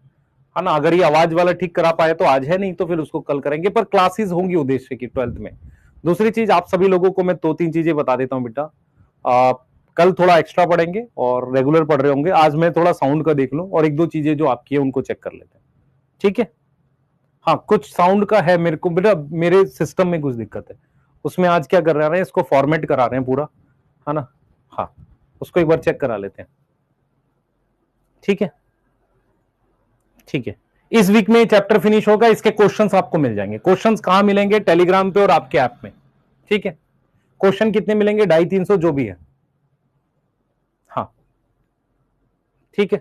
ना? अगर ये आवाज वाला ठीक करा पाए तो आज है, नहीं तो फिर उसको कल करेंगे, पर क्लासेस होंगी उद्देश्य की 12th में। दूसरी चीज, आप सभी लोगों को मैं 2-3 चीजें बता देता हूं बेटा। कल थोड़ा एक्स्ट्रा पढ़ेंगे और रेगुलर पढ़ रहे होंगे। आज मैं थोड़ा साउंड का देख लूं और 1-2 चीजें जो आपकी है उनको चेक कर लेते हैं, ठीक है? हाँ, कुछ साउंड का है मेरे को बेटा, मेरे सिस्टम में कुछ दिक्कत है उसमें। आज क्या कर रहे हैं, इसको फॉर्मेट करा रहे हैं पूरा, है ना? हाँ, उसको एक बार चेक करा लेते हैं, ठीक है? ठीक है, इस वीक में चैप्टर फिनिश होगा। इसके क्वेश्चंस आपको मिल जाएंगे। क्वेश्चंस कहां मिलेंगे? टेलीग्राम पे और आपके ऐप में, ठीक है? क्वेश्चन कितने मिलेंगे? 250-300 जो भी है। हाँ, ठीक है।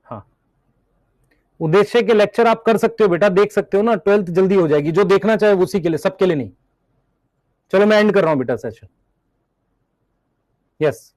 हाँ, उद्देश्य के लेक्चर आप कर सकते हो बेटा, देख सकते हो ना। 12th जल्दी हो जाएगी, जो देखना चाहे उसी के लिए, सबके लिए नहीं। चलो मैं एंड कर रहा हूं बेटा सेशन। यस।